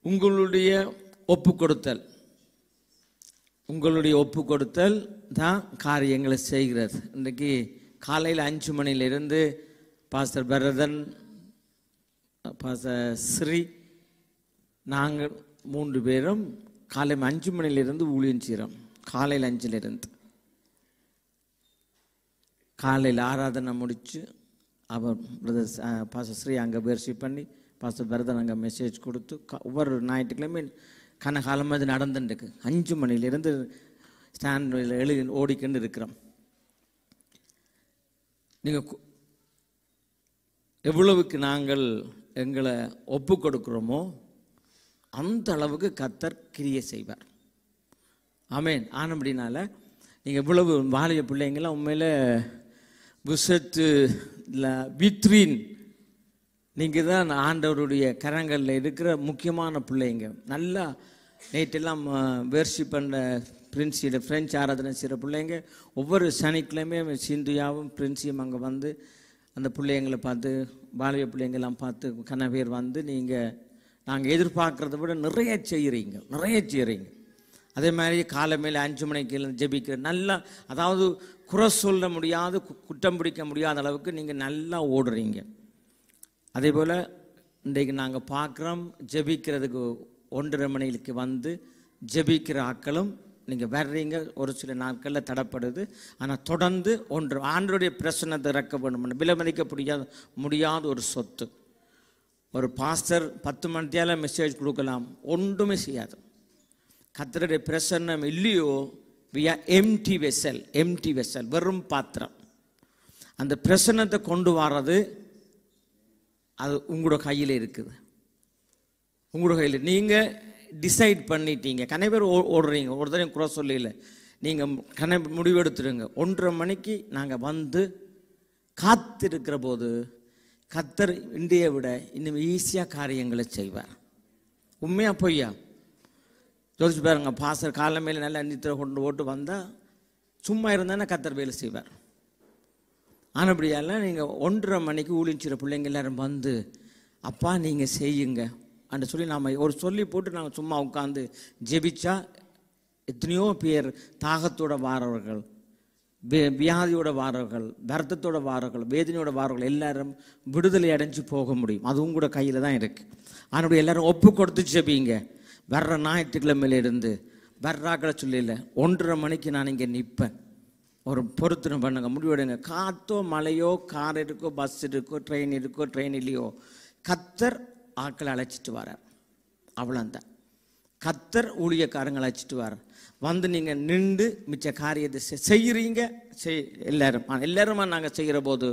உங்களுடைய ஒப்பு கொடுத்தல், உங்களுடைய ஒப்பு கொடுத்தல் தான் காரியங்களை செய்கிறது. இன்றைக்கு காலையில் 5 மணியிலிருந்து பாஸ்டர் பரதன், பாஸ்டர் ஸ்ரீ, நாங்கள் 3 பேரும் காலை 5 மணியிலிருந்து ஊழியம் செய்கிறோம். காலையில் 5லிருந்து காலையில் ஆராதனை முடித்து அவர் பிரதர் பாஸ்டர் ஸ்ரீ அங்கே வர்ஷிப் பண்ணி, பாஸ்டர் பரதன் அங்கே மெசேஜ் கொடுத்து ஒவ்வொரு ஞாயிற்றுக்கிழமை கனகாலமாக இது நடந்துட்டுருக்கு. 5 மணியிலிருந்து ஸ்டாண்டில் ஓடிக்கொண்டு இருக்கிறோம். நீங்கள் எவ்வளவுக்கு நாங்கள் எங்களை ஒப்பு கொடுக்குறோமோ அந்த அளவுக்கு கர்த்தர் கிரியை செய்வார். ஆமேன். ஆனபடினால நீங்கள் இவ்வளவு வாலிய பிள்ளைங்களாம் உண்மையில் புஷத்து வித்ரீன், நீங்கள் தான் ஆண்டவருடைய கரங்களில் இருக்கிற முக்கியமான பிள்ளைங்க. நல்லா நேற்றெல்லாம் வேர்ஷிப் பண்ண பிரின்ஸியோட ஃப்ரெஞ்ச் ஆராதனை செய்கிற பிள்ளைங்க ஒவ்வொரு சனிக்கிழமையும் சிந்துயாவும் பிரின்ஸியும் அங்கே வந்து அந்த பிள்ளைங்களை பார்த்து, வாலிய பிள்ளைங்கள்லாம் பார்த்து கனவேர் வந்து நாங்கள் எதிர்பார்க்குறத விட நிறைய செய்கிறீங்க. அதே மாதிரி காலை மேலே 5 மணிக்கு ஜெபிக்கிற நல்லா, அதாவது குறை சொல்ல முடியாது, குற்றம் பிடிக்க முடியாத அளவுக்கு நீங்கள் நல்லா ஓடுறீங்க. அதே போல் இன்றைக்கு நாங்கள் பார்க்குறோம், ஜெபிக்கிறதுக்கு 1:30 மணிக்கு வந்து ஜெபிக்கிற ஆட்களும் நீங்கள் வர்றீங்க. ஒரு சில நாட்களில் தடப்படுது, ஆனால் தொடர்ந்து ஆண்டவருடைய பிரசன்னத்தை இறக்க வேண்டும். விலைமதிக்க முடியாத ஒரு சொத்து. ஒரு பாஸ்டர் 10 மணித்தியால் மெசேஜ் கொடுக்கலாம், ஒன்றுமே செய்யாது. கர்த்தருடைய பிரசன்னம் இல்லையோ, we are empty vessel, வெறும் பாத்திரம். அந்த பிரசன்னத்தை கொண்டு வர்றது அது உங்களோட கையில் இருக்குது. உங்களோட கையில் நீங்கள் டிசைட் பண்ணிட்டீங்க. கனை பேர் ஓடுறீங்க, ஒரு தடவை குறை சொல்லல, நீங்கள் முடிவெடுத்துருங்க. 1:30 மணிக்கு நாங்கள் வந்து காத்திருக்கிற போது கர்த்தர் இந்தியை விட இன்னும் ஈஸியாக காரியங்களை செய்வார். உண்மையா பொய்யா யோசிச்சு பாருங்க. பாஸ்டர் காலமையில் நல்லா நித்திரை கொண்டு ஓட்டு வந்தால் சும்மா இருந்தானே கர்த்தர் வேலை செய்வார். ஆனப்படியால் நீங்கள் 1:30 மணிக்கு ஊழிச்சிற பிள்ளைங்க எல்லாரும் வந்து, அப்பா நீங்கள் செய்யுங்க அன்று சொல்லி நாம் ஒரு சொல்லி போட்டு நாங்கள் சும்மா உட்காந்து ஜெபிச்சா எத்தனையோ பேர் தாகத்தோடு வாரவர்கள், வியாதியோட வாரவர்கள், வருத்தத்தோட வாரவர்கள், வேதனையோட வாரவர்கள் எல்லாரும் விடுதலை அடைஞ்சு போக முடியும். அதுவும் கூட கையில் தான் இருக்குது. ஆனால் எல்லாரும் ஒப்பு கொடுத்து ஜெபிங்க. வர்ற ஞாயிற்றுக்கிழமையிலிருந்து வர்றாக்களை சொல்லல, 1:30 மணிக்கு நான் இங்கே நிற்பேன். ஒரு பொறுத்துன்னு பண்ணுங்க, முடிவெடுங்க. காற்றோ மழையோ, கார் இருக்கோ, பஸ் இருக்கோ, ட்ரெயின் இருக்கோ, ட்ரெயின் இல்லையோ, கர்த்தர் ஆட்களை அழைச்சிட்டு வரார். அவ்வளோந்தான். கர்த்தர் ஊழியக்காரங்களை அழைச்சிட்டு வரார். வந்து நீங்கள் நின்று மிச்ச காரியத்தை செய்கிறீங்க. எல்லாருமா நாங்கள் செய்கிற போது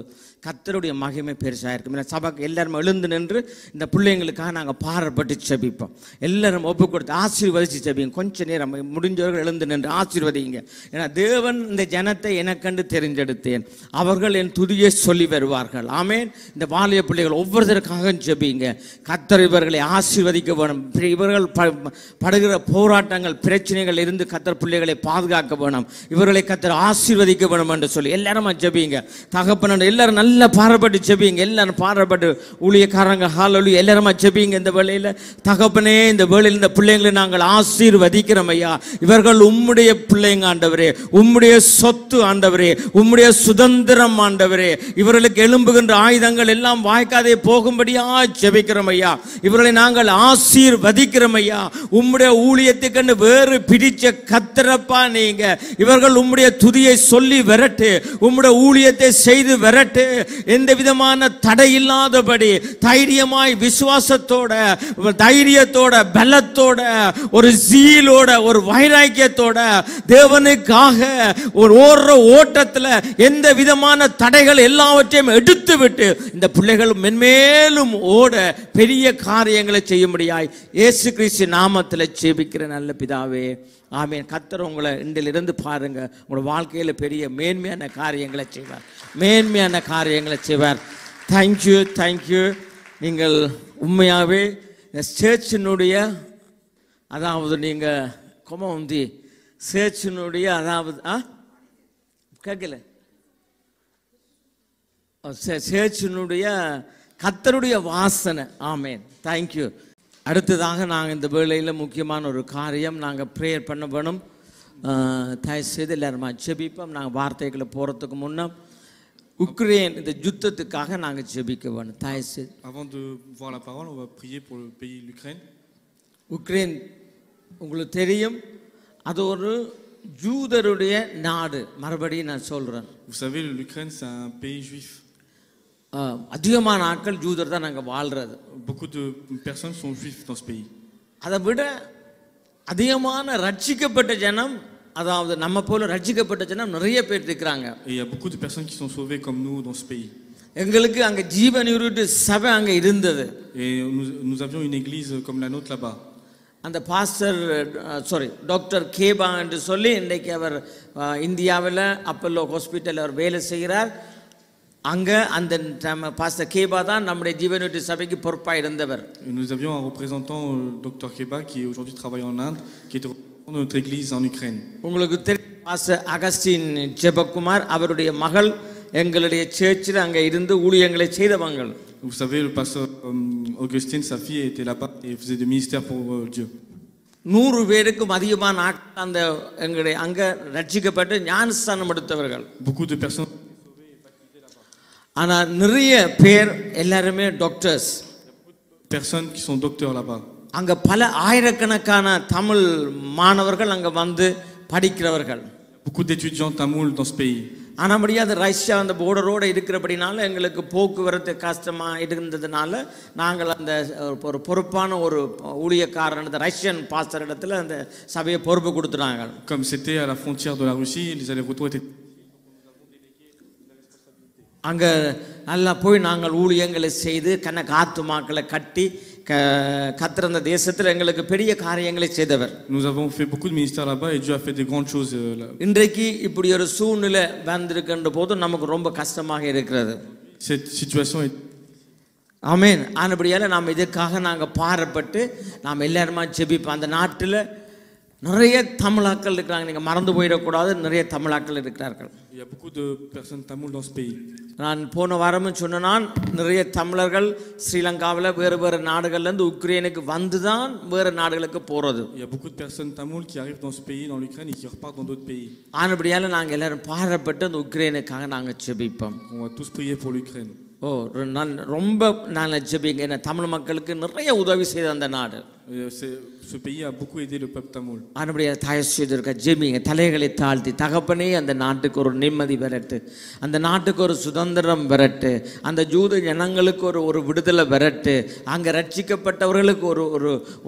கர்த்தருடைய மகிமை பெருசாக இருக்கும். சபைக்கு எல்லாருமே எழுந்து நின்று இந்த பிள்ளைங்களுக்காக நாங்கள் பாரப்பட்டு செபிப்போம். எல்லாரும் ஒப்பு கொடுத்து ஆசீர்வதிச்சு செபிங்க. கொஞ்சம் நேரம் முடிஞ்சவர்கள் எழுந்து நின்று ஆசீர்வதிங்க. ஏன்னா தேவன் இந்த ஜனத்தை எனக்கண்டு தெரிஞ்செடுத்தேன், அவர்கள் என் துதியை சொல்லி வருவார்கள். ஆமேன். இந்த வாலிய பிள்ளைகள் ஒவ்வொருத்தருக்காக செபிங்க. கர்த்தர் இவர்களை ஆசீர்வதிக்க வேணும். இவர்கள் படுகிற போராட்டங்கள், பிரச்சனைகள் இருந்து கர்த்தர் பிள்ளைகளை பாதுகாக்க வேணும். இவர்களை கர்த்தர் ஆசீர்வதிக்க வேணும் என்று சொல்லி எல்லாரும் ஜெபிங்க. தகப்பன் எல்லாரும் நல்லா பாரப்பட்டு ஜெபிங்க. எல்லாரும் பாரப்பட்டு ஊழியக்காரங்க ஹalleluya எல்லாரும் ஜெபிங்க. இந்த வேளையில தகப்பனே, இந்த வேளையில இந்த பிள்ளைகளை நாங்கள் ஆசீர்வதிக்கிறோம் ஐயா. இவர்கள் உம்முடைய பிள்ளைங்க ஆண்டவரே, உம்முடைய சொத்து ஆண்டவரே, உம்முடைய சுதந்திரம் ஆண்டவரே. இவர்களுக்கு எழும்புகின்ற ஆயுதங்கள் எல்லாம் வாய்க்காதே போகும்படியா ஜெபிக்கிறோம் ஐயா. இவர்களை நாங்கள் ஆசீர்வதிக்கிறோம் ஐயா. உம்முடைய ஊழியத்துக்கு வேறு பிடிச்ச கர்த்தரப்பா நீங்க. இவர்கள் உம்முடைய துதியை சொல்லி வரட்டு, உம்முடைய ஊழியத்தை செய்து வரட்டு. எந்த விதமான தடை இல்லாதபடி தைரியமாய், விசுவாசத்தோட, தைரியத்தோட, பலத்தோட, ஒரு ஜீலோட, ஒரு வைராக்கியத்தோட தேவனுக்காக ஒரு ஓடுற ஓட்டத்தில் எந்த விதமான தடைகள் எல்லாவற்றையும் எடுத்து விட்டு இந்த பிள்ளைகள் மென்மேலும் ஓட பெரிய காரியங்களை செய்ய முடியாய் இயேசு கிறிஸ்து நாமத்தில் ஜெபிக்கிற நல்ல பிதாவே, ஆமேன். கர்த்தர் உங்களை இன்றிலிருந்து பாருங்க, உங்களோட வாழ்க்கையில் பெரிய மேன்மையான காரியங்களை செய்வார், மேன்மையான காரியங்களை செய்வார். தேங்க்யூ. நீங்கள் உண்மையாகவே இந்த சேர்ச்சினுடைய, அதாவது நீங்கள் கொமந்தி சேர்ச்சினுடைய, அதாவது கேட்கல, சேர்ச்சினுடைய கர்த்தருடைய வாசனை. ஆமேன். தேங்க்யூ. அடுத்ததாக நாங்கள் இந்த வேளையில் முக்கியமான ஒரு காரியம் நாங்கள் ப்ரேயர் பண்ண வேணும். தயவுசெய்து எல்லாருமா ஜெபிப்போம். நாங்கள் வார்த்தைகளை போகிறதுக்கு முன்னே உக்ரைன் இந்த யுத்தத்துக்காக நாங்கள் ஜெபிக்க வேணும். தயவுசெய்து Avant de voir la parole, on va prier pour le pays de l'Ukraine. Ukraine உங்களுக்கு தெரியும், அது ஒரு யூதருடைய நாடு. மறுபடியும் நான் சொல்கிறேன், Vous savez, l'Ukraine, c'est un pays juif. அதிகமான ஆட்கள் யூதர் தான் நாங்கள் வாழ்கிறது. Beaucoup de personnes sont juifs dans ce pays. அதை விட அதிகமான ரட்சிக்கப்பட்ட ஜனம், அதாவது நம்ம போல ரட்சிக்கப்பட்ட ஜனம் நிறைய பேர் இருக்கிறாங்க. Et il y a beaucoup de personnes qui sont sauvées comme nous dans ce pays. எங்களுக்கு அங்கே ஜீவனிருட்டு சபை அங்கே இருந்தது. Et nous avions une église comme la nôtre là-bas. அந்த பாஸ்டர் டாக்டர் கேபா என்று சொல்லி இன்றைக்கு அவர் இந்தியாவில் அப்பல்லோ ஹாஸ்பிட்டல் அவர் வேலை செய்கிறார். அங்கே அந்த பாஸ்டர் கேபா தான் நம்முடைய ஜீவனிருட்டு சபைக்கு பொறுப்பாக இருந்தவர். Nous avions un représentant, Dr Keba, qui aujourd'hui travaille en Inde, qui était représentant de notre église en Ukraine. உங்களுக்கு தெரியும், பாஸ்டர் அகஸ்டின் ஜெபக்குமார் அவருடைய மகள் எங்களுடைய சேர்ச்சில் அங்கே இருந்து ஊழியங்களை செய்தவங்க. Vous savez, le pasteur Augustine, sa fille, était là-bas et faisait des ministères pour Dieu. 100 பேருக்கும் அதிகமான ஆட்கள் அந்த எங்களுடைய அங்கே ரட்சிக்கப்பட்டு ஞானஸ்தானம் எடுத்தவர்கள். Beaucoup de personnes. ஆனால் நிறைய பேர் எல்லாருமே doctors. Personnes qui sont docteurs là-bas. அங்கே பல ஆயிரக்கணக்கான தமிழ் மாணவர்கள் அங்கே வந்து படிக்கிறவர்கள். Beaucoup d'étudiants tamouls dans ce pays. ஆனால் முடியாது, ரஷ்யா அந்த போர்டரோடு இருக்கிறபடினால எங்களுக்கு போக்குவரத்து கஷ்டமாக இருந்ததுனால நாங்கள் அந்த ஒரு பொறுப்பான ஒரு ஊழியக்காரன் அந்த ரஷ்யன் பாஸ்டர் இடத்துல அந்த சபையை பொறுப்பு கொடுத்துட்டாங்க. Comme c'était à la frontière de la Russie, les allers-retours étaient. அங்கே நல்லா போய் நாங்கள் ஊழியங்களை செய்து கணக்கு ஆத்துமாக்களை கட்டி கத்திரந்த தேசத்தில் எங்களுக்கு பெரிய காரியங்களை செய்தவர். Nous avons fait beaucoup de ministères là-bas et Dieu a fait des grandes choses là. இன்றைக்கு இப்படி ஒரு சூழ்நிலை வந்திருக்கின்ற போது நமக்கு ரொம்ப கஷ்டமாக இருக்கிறது. Cette situation est. ஆமென். ஆனபடியால் நாம் இதற்காக நாங்கள் பாரப்பட்டு நாம் எல்லாருமா ஜெபிப்போம். அந்த நாட்டில் நிறைய தமிழாக்கள் இருக்கிறாங்க, நீங்கள் மறந்து போயிடக்கூடாது. நிறைய தமிழாக்கள் இருக்கிறார்கள். Il y a beaucoup de personnes tamoules dans ce pays. நான் போன வாரமும் சொன்னால் நிறைய தமிழர்கள் ஸ்ரீலங்காவில் வேறு வேறு நாடுகள்லேருந்து உக்ரைனுக்கு வந்து தான் வேறு நாடுகளுக்கு போகிறது. Il y a beaucoup de personnes tamoules qui arrivent dans ce pays, dans l'Ukraine, et qui repartent dans d'autres pays. ஆனபடியால் நாங்கள் எல்லாரும் பாரப்பட்டு அந்த உக்ரைனுக்காக நாங்கள் ஜெபிப்போம். On va tous prier pour l'Ukraine. ரொம்ப நல்ல ஜெபிங்க. ஏன்னா தமிழ் மக்களுக்கு நிறைய உதவி செய்த அந்த நாடு. Ce pays a beaucoup aidé le peuple tamoul. ஆனபடியாக தயவு செய்திருக்க ஜெபிங்க, தலைகளை தாழ்த்தி. தகப்பனே, அந்த நாட்டுக்கு ஒரு நிம்மதி வரட்டு, அந்த நாட்டுக்கு ஒரு சுதந்திரம் வரட்டு, அந்த ஜூத ஜனங்களுக்கு ஒரு விடுதலை வரட்டு, அங்கே ரட்சிக்கப்பட்டவர்களுக்கு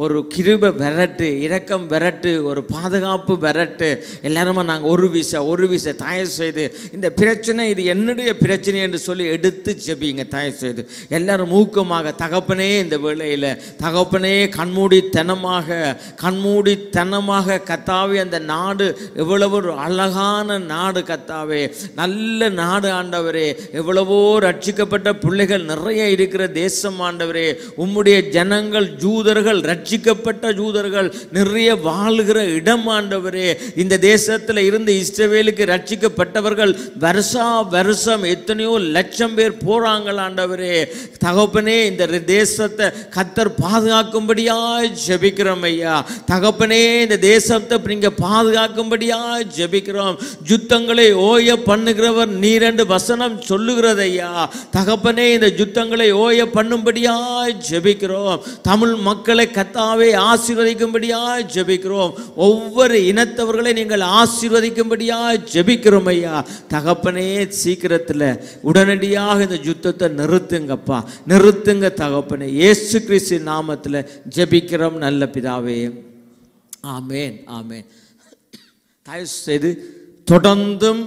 ஒரு கிருபை வரட்டு, இரக்கம் வரட்டு, ஒரு பாதுகாப்பு வரட்டு. எல்லாருமா நாங்கள் ஒரு விசை தயவு செய்து இந்த பிரச்சனை இது என்னுடைய பிரச்சனை என்று சொல்லி எடுத்து ஜெபிங்க. தயவு செய்து எல்லாரும் ஊக்கமாக, தகப்பனே இந்த வேளையில் தகப்பனே கண்மூடித்தனமாக கத்தாவே, அந்த நாடு எவ்வளவு ஒரு அழகான நாடு கத்தாவே, நல்ல நாடு ஆண்டவரே, எவ்வளவோ ரட்சிக்கப்பட்ட பிள்ளைகள் நிறைய இருக்கிற தேசம் ஆண்டவரே. உம்முடைய ஜனங்கள் ஜூதர்கள், ரட்சிக்கப்பட்ட ஜூதர்கள் நிறைய வாழ்கிற இடம் ஆண்டவரே. இந்த தேசத்தில் இருந்து இஸ்ரவேலுக்கு ரட்சிக்கப்பட்டவர்கள் வருஷம் எத்தனையோ லட்சம் பேர் போறாங்கள் ஆண்டவரே. தகப்பனே, இந்த தேசத்தை கர்த்தர் பாதுகாக்கும்படியாய் ஜெபிக்கிறோம் ஐயா. தகப்பனே, இந்த தேசத்தை நீங்க பாதுகாக்கும்படியாய் ஜெபிக்கிறோம். யுத்தங்களை ஓய பண்ணுகிறவர் நீர் என்று வசனம் சொல்லுகிறது ஐயா. தகப்பனே, இந்த யுத்தங்களை ஓய பண்ணும்படியாய் ஜெபிக்கிறோம். தமிழ் மக்களை கர்த்தாவே ஆசீர்வதிக்கும்படியாய் ஜெபிக்கிறோம். ஒவ்வொரு இனத்தவர்களை நீங்கள் ஆசீர்வதிக்கும்படியாய் ஜெபிக்கிறோம் ஐயா. தகப்பனே, சீக்கிரத்தில் உடனடியாக இந்த யுத்தத்தை நிறுத்துங்கப்பா, நிறுத்துங்க தகப்பனே. இயேசு கிறிஸ்து நாமத்தில் ஜெபிக்கிறோம் நல்ல பிதாவே. ஆமென், ஆமென். தயவு செய்து தொடர்ந்தும்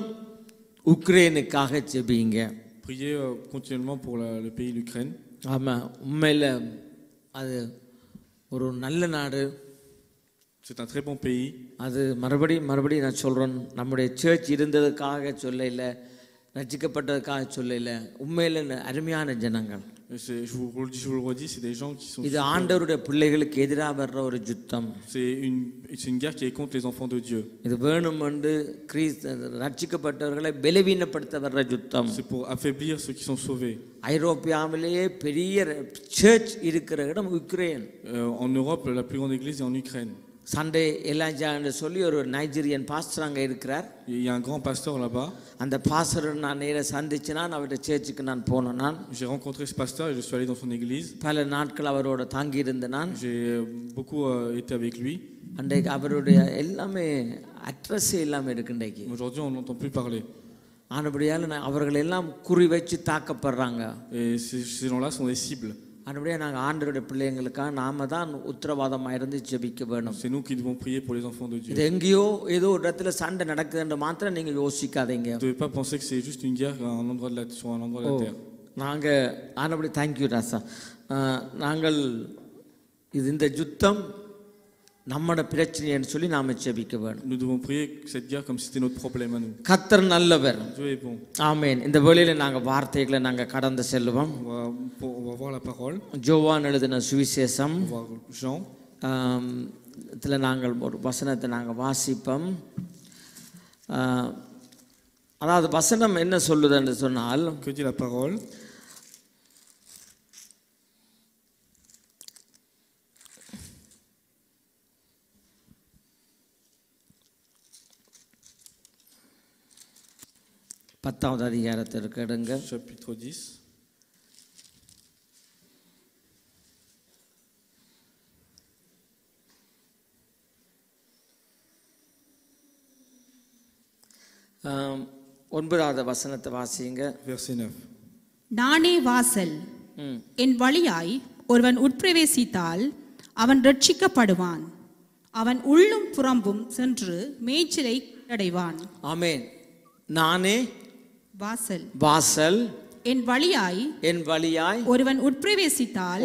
உக்ரைனுக்காக ஜெபிங்க. Priez continuellement pour le pays de l'Ukraine. ஆமாம், உண்மையில் அது ஒரு நல்ல நாடு. C'est un très bon pays. அது மறுபடியும் நான் சொல்கிறேன், நம்முடைய சர்ச் இருந்ததுக்காக சொல்லலை, ரட்சிக்கப்பட்டதுக்காக சொல்லலை. உண்மையில் அருமையான ஜனங்கள். Je vous le redis, c'est des gens qui sont... இது ஆண்டவருடைய பிள்ளைகளுக்கு எதிராக வர்ற ஒரு யுத்தம். C'est une guerre qui est contre les enfants de Dieu. இது வேணுமென்று ரட்சிக்கப்பட்டவர்களை பலவீனப்படுத்த வர்ற யுத்தம். C'est pour affaiblir ceux qui sont sauvés. ஐரோப்பியாவிலேயே பெரிய சர்ச் இருக்கிற இடம் Ukraine. En Europe, la plus grande église est en Ukraine. Sunday Adelaja என்று சொல்லி ஒரு நைஜீரியன் பாஸ்டர் அங்கே இருக்கிறார். Il y a un grand pasteur là-bas. அந்த பாஸ்டரை நான் நேர சந்திச்சு அவருடைய சர்ச்சுக்கு நான் போனேன். J'ai rencontré ce pasteur et je suis allé dans son église. பல நாட்கள் அவரோட தங்கி இருந்தேன் நான். J'ai beaucoup été avec lui. அன்றைக்கு அவருடைய எல்லாமே அட்ரஸே இல்லாமல் இருக்குண்டைக்கு. Aujourd'hui, on n'entend plus parler. ஆனபடியால் அவர்கள் எல்லாம் குறி வச்சு தாக்கப்படுறாங்க. Et ces gens-là sont des cibles. ஆனபடியாக நாங்கள் ஆண்டவருடைய பிள்ளைங்களுக்காக நாம தான் உத்தரவாதமாக இருந்து ஜெபிக்க வேணும். C'est nous qui devons prier pour les enfants de Dieu. இது எங்கேயோ ஏதோ ஒரு இடத்துல சண்டை நடக்குதுன்னு மாத்திரம் நீங்கள் யோசிக்காதீங்க. Vous ne devez pas penser que c'est juste une guerre sur un endroit de la terre. நாங்கள் ஆனபடி தேங்க்யூ ராசா. நாங்கள் இந்த யுத்தம் நம்மட பிரச்சனைன்னு சொல்லி நாம ஜெபிக்க வேணும். Nous devons prier cette guerre comme si c'était notre problème à nous. கர்த்தர் நல்லவர். Dieu est bon. ஆமென். இந்த வேளையில நாங்க வார்த்தைகளை நாங்க கடந்து செல்வோம். On va voir la parole. யோவான் எழுதின சுவிசேஷம். On va voir Jean. இதுல நாங்கள் ஒரு வசனத்தை நாங்க வாசிப்போம். அதாவது வசனம் என்ன சொல்லுதுன்னு சொன்னால், Que dit la parole? பத்தாவது அதிகாரத்திற்கு எடுங்க. Chapitre 10. ஒன்பதாவது வசனத்தை வாசிங்க. Verset 9. நானே வாசல். என் வழியாய் ஒருவன் உட்பிரவேசித்தால் அவன் ரட்சிக்கப்படுவான். அவன் உள்ளும் புறம்பும் சென்று மேய்ச்சலை அடைவான். ஆமென். நானே வாசல். வாசல். என் வழியாய் ஒருவன் உட்பிரவேசித்தால்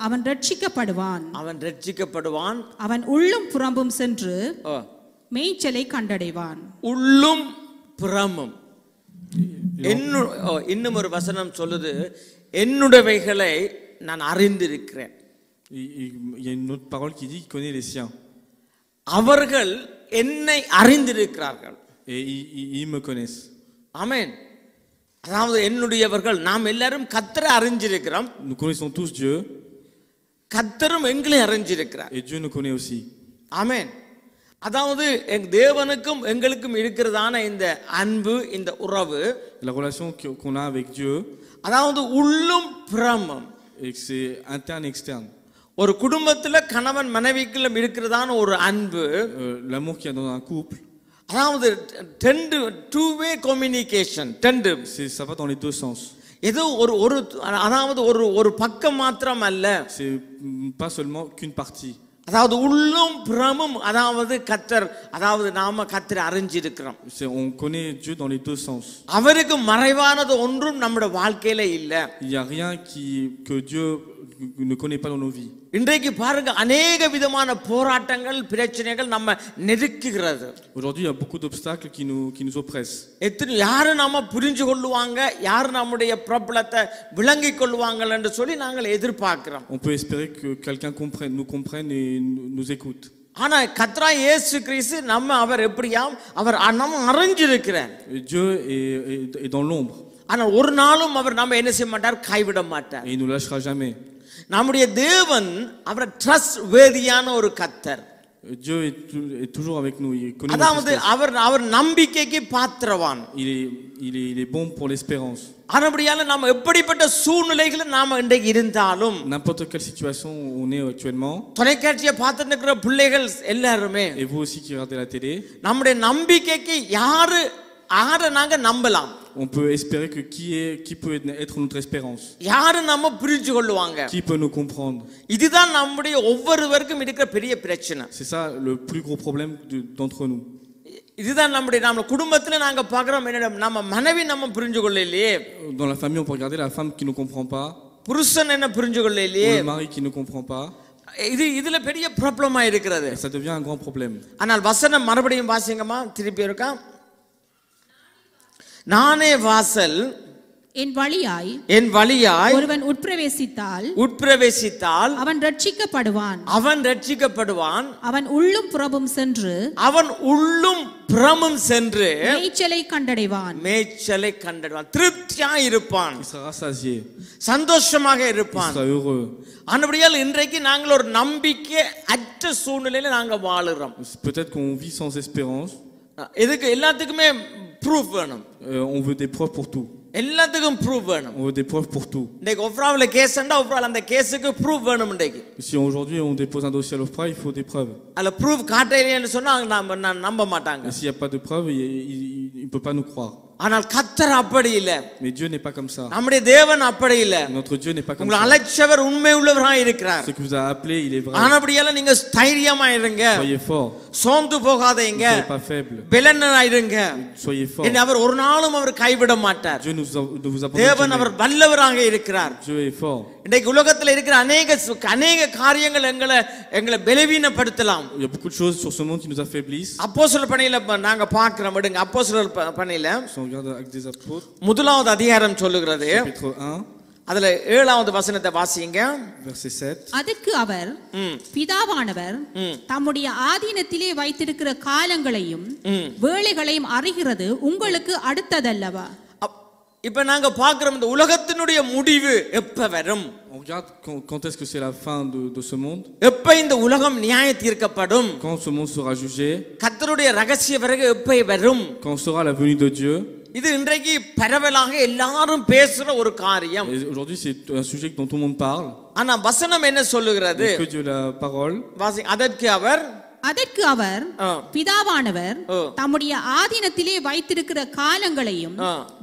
அவன் ரட்சிக்கப்படுவான். அவன் உள்ளும் புறம்பும் சென்று மேய்ச்சலை கண்டடைவான். உள்ளும் புறமும். இன்னும் ஒரு வசனம் சொல்லுது, என்னுடையவைகளை நான் அறிந்திருக்கிறேன். Il y a une autre parole qui dit qu'il connaît les siens. அவர்கள் என்னை அறிந்திருக்கிறார்கள். Et ils me connaissent. ஆமென். அதாவது என்னுடையவர்கள் நாம் எல்லாரும் கர்த்தரை அறிஞ்சிருக்கிறோம். Nous connaissons tous Dieu. கர்த்தரும் எங்களை அறிஞ்சிருக்கிறார். Et Dieu nous connaît aussi. ஆமென். அதாவது தேவனுக்கும் எங்களுக்கும் இருக்கிறதான இந்த அன்பு, இந்த உறவு, La relation qu'on a avec Dieu. அதாவது உள்ளும் புறமும். Et c'est interne et externe. ஒரு குடும்பத்துல கணவன் மனைவிக்குள்ள இருக்கிறதான ஒரு அன்பு, l'amour qu'il y a dans un couple. அதாவது two way communication. Ça va dans les deux sens. ஏதோ அதாவது ஒரு பக்கம் மாத்திரம் அல்ல. C'est pas seulement qu'une partie. அதாவது உள்ளும் புறமும், அதாவது கர்த்தர், அதாவது நாம கர்த்தரை அறிஞ்சிருக்கிறோம். On connaît Dieu dans les deux sens. அவருக்கு மறைவானது ஒன்றும் நம்முடைய வாழ்க்கையில இல்ல. Il y a rien que Dieu ne connaît pas dans nos vies. இன்றைக்கு பாருங்க, அநேக விதமான போராட்டங்கள், பிரச்சனைகள் நம்ம நெருக்குகிறது. Aujourd'hui, il y a beaucoup d'obstacles qui nous oppressent. யாரு நாம புரிஞ்சு கொள்ளுவாங்க, யாரு நம்முடைய ப்ராப்ளத்தை விளங்கி கொள்ளுவாங்க என்று சொல்லி நாங்கள் எதிர்பார்க்கிறோம். On peut espérer que quelqu'un nous comprenne et nous écoute. ஆனா கர்த்தராகிய இயேசு கிறிஸ்து அவர் எப்படியாம் அவர் நம்ம அறிஞ்சிருக்கிறார். Dieu est dans l'ombre. ஆனா ஒரு நாளும் அவர் நம்ம என்ன செய்ய மாட்டார், கைவிட மாட்டார். Et il nous lâchera jamais. நம்முடைய தேவன் அவர் ட்ரஸ்ட் வேதியான ஒரு கர்த்தர். Dieu est toujours avec nous. Il connaît. அதாவது அவர் நம்பிக்கைக்கு பாத்திரவான். Il est bon pour l'espérance. ஆனபடியால நாம எப்படிப்பட்ட சூழ்நிலைகளை நாம இன்றைக்கு இருந்தாலும், n'importe quelle situation on est actuellement, தொலைக்காட்சியை பார்த்துட்டு இருக்கிற பிள்ளைகள் எல்லாருமே, et vous aussi qui regardez la télé, நம்முடைய நம்பிக்கைக்கு யாரை நாங்க நம்பலாம்? On peut espérer que qui peut être notre espérance? யாரு நம்ம புரிஞ்சு கொள்ளுவாங்க? Qui peut nous comprendre? இதுதான் நம்முடைய ஒவ்வொருவருக்கும் இருக்கிற பெரிய பிரச்சனை. C'est ça le plus gros problème d'entre nous. இதுதான் நம்ம குடும்பத்துல நாங்க பார்க்கிறோம், நம்ம மனைவி நம்ம புரிஞ்சு கொள்ளலையே. Dans la famille, on peut regarder la femme qui ne comprend pas. புருஷன் என்ன புரிஞ்சு கொள்ளலையே. Le mari qui ne comprend pas. இதுல பெரிய ப்ராப்ளமா இருக்கிறது. Ça devient un grand problème. ஆனால் வசனம் மறுபடியும் வாசிங்கம்மா, திருப்பி இருக்கா. நானே வாசல், என் வழியாய் ஒருவன் உட்பிரவேசித்தால் அவன் ரட்சிக்கப்படுவான். அவன் உள்ளும் புறமும் சென்று மேய்ச்சலை கண்டடைவான். திருப்தியாய் இருப்பான், Il sera rassasié. சந்தோஷமாக இருப்பான். Il sera heureux. ஆனபடியால் இன்றைக்கு நாங்கள் ஒரு நம்பிக்கை அற்ற சூழ்நிலையில நாங்க வாழுறோம். Peut-être qu'on vit sans espérance. இதுக்கு எல்லாத்துக்குமே ப்ரூஃப் வேணும். On veut des preuves pour tout. எல்லாத்துக்கும் ப்ரூஃப் வேணும். On veut des preuves pour tout. இன்னைக்கு ஒஃப்ராவில கேஸ்ண்டா ஒஃப்ரால அந்த கேஸுக்கு ப்ரூஃப் வேணும் இன்னைக்கு. Si aujourd'hui on dépose un dossier à l'OFPRA, il faut des preuves. அல்ல ப்ரூஃப் காட்டலைன்னு சொன்னா நான் நம்ப மாட்டாங்க. S'il n'y a pas de preuves, il ne peut pas nous croire. ஆனால் கர்த்தர் அப்படி இல்ல. Mais Dieu n'est pas comme ça. நம்முடைய தேவன் அப்படி இல்ல. Notre Dieu n'est pas comme உங்களை ça. அழைச்சவர் உண்மை உள்ளவராய் இருக்கிறார். Ce que vous a appelé, il est vrai. ஆனபடியால நீங்க தைரியமா இருங்க. Soyez forts. சோர்ந்து போகாதீங்க. Ne soyez pas faibles. பெலனா இருங்க. Soyez forts. அவர் ஒரு நாளும் அவர் கைவிட மாட்டார். Dieu ne vous abandonne தேவன் அவர் வல்லவராக இருக்கிறார். Dieu est fort. இன்னைக்கு உலகத்துல இருக்கிற அநேக காரியங்கள் எங்களை பலவீனப்படுத்தலாம். Il y a beaucoup de choses sur ce monde qui nous affaiblissent. அப்போஸ்தலர் பணியில நாங்க பார்க்கிறோம். விடுங்க, அப்போஸ்தலர் பணியில Si on regarde Actes des Apôtres, முதலாவது அதிகாரம் சொல்லுகிறது. chapitre 1, அதுல 7வது வசனத்தை வாசிங்க. verset 7. அதுக்கு அவர், பிதாவானவர் தம்முடைய ஆதீனத்திலே வைத்திருக்கிற காலங்களையும் வேளைகளையும் அறிகிறது உங்களுக்கு அடுத்ததல்லவா? இப்ப நாங்க பார்க்கிறோம், இந்த உலகத்தினுடைய முடிவு எப்ப வரும்? On regarde quand est-ce que c'est la fin de ce monde. எப்ப இந்த உலகம் நியாய தீர்க்கப்படும்? Quand ce monde sera jugé. கர்த்தருடைய ரகசிய வருகை எப்ப வரும்? Quand sera la venue de Dieu. இது இன்றைக்கு பரவலாக எல்லாரும் பேசுற ஒரு காரியம். Aujourd'hui c'est un sujet dont tout le monde parle. ஆனா வசனம் என்ன சொல்லுகிறது? Que Dieu la parole. அதற்கு அவர் பிதாவானவர் தம்முடைய ஆதீனத்திலே வைத்திருக்கிற காலங்களையும்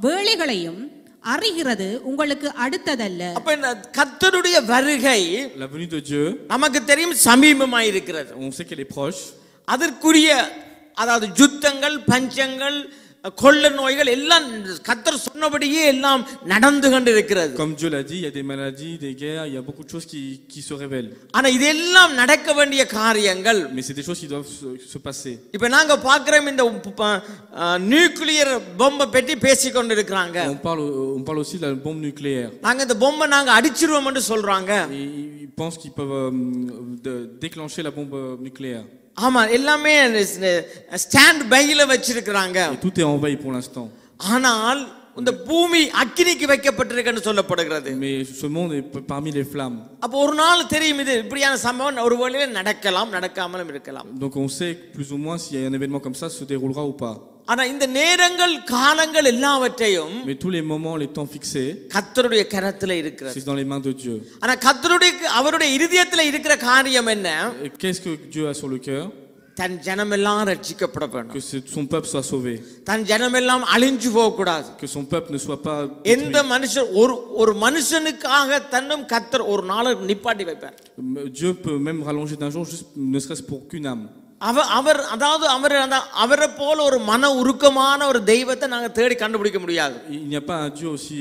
வேளைகளையும் அறிகிறது உங்களுக்கு அடுத்ததல்ல. அப்ப இந்த கர்த்தருடைய வருகை, la venue de Dieu, நமக்கு தெரியும் சமீபமாய் இருக்கிறது. on sait qu'elle est proche. அதற்குரிய அதாவது யுத்தங்கள், பஞ்சங்கள், கொள்ள நோய்கள் எல்லாம் கர்த்தர் சொன்னபடியே எல்லாம் நடந்து கொண்டிருக்கிறது. Comme Dieu l'a dit, il y a des maladies, des guerres, il y a beaucoup de choses qui se révèlent. ஆனா இதெல்லாம் நடக்க வேண்டிய காரியங்கள். Mais c'est des choses qui doivent se passer. இப்போ நாங்க பார்க்கிறோம், இந்த நியூக்ளியர் bombe பற்றி பேசிக் கொண்டிருக்காங்க. On parle aussi de la bombe nucléaire. நாங்க இந்த bombe நாங்க அடிச்சிருவோம் என்று சொல்றாங்க. Ils pensent qu'ils peuvent déclencher la bombe nucléaire. ஆமா, எல்லாமே ஸ்டாண்ட் பைல வச்சிருக்காங்க. Tout est en veille pour l'instant. ஆனால் இந்த பூமி அக்கினிக்கு வைக்கப்பட்டிருக்குன்னு சொல்லப்படுகிறது. Mais ce monde est parmi les flammes. அப்ப ஒரு நாள் தெரியும் இது இப்படியான சம்பவம் ஒருவேளை நடக்கலாம், நடக்காமலும் இருக்கலாம். Donc on sait plus ou moins s'il y a un événement comme ça se déroulera ou pas. ஆனா இந்த நேரங்கள் காலங்கள் எல்லாவற்றையும், mais tous les moments, les temps fixés, கர்த்தருடைய கரத்துல இருக்கிறது. c'est dans les mains de Dieu. ஆனா கர்த்தருடைய அவருடைய இருதயத்துல இருக்கிற காரியம் என்ன? Qu'est-ce que Dieu a sur le cœur? தன் ஜனமெல்லாம் ரட்சிக்கப்பட வேண்டும். Que son peuple soit sauvé. தன் ஜனமெல்லாம் அழிஞ்சு போக கூடாது. Que son peuple ne soit pas எந்த மனுஷன் ஒரு மனுஷனுக்காக தன்னும் கர்த்தர் ஒரு நாளை நிப்பாட்டி வைப்பார். Dieu peut même rallonger d'un jour juste ne serait-ce pour qu'une âme. அவரை போல ஒரு மன உருக்கமான ஒரு தெய்வத்தை நாங்க தேடி கண்டுபிடிக்க முடியாது. Il n'y a pas un Dieu aussi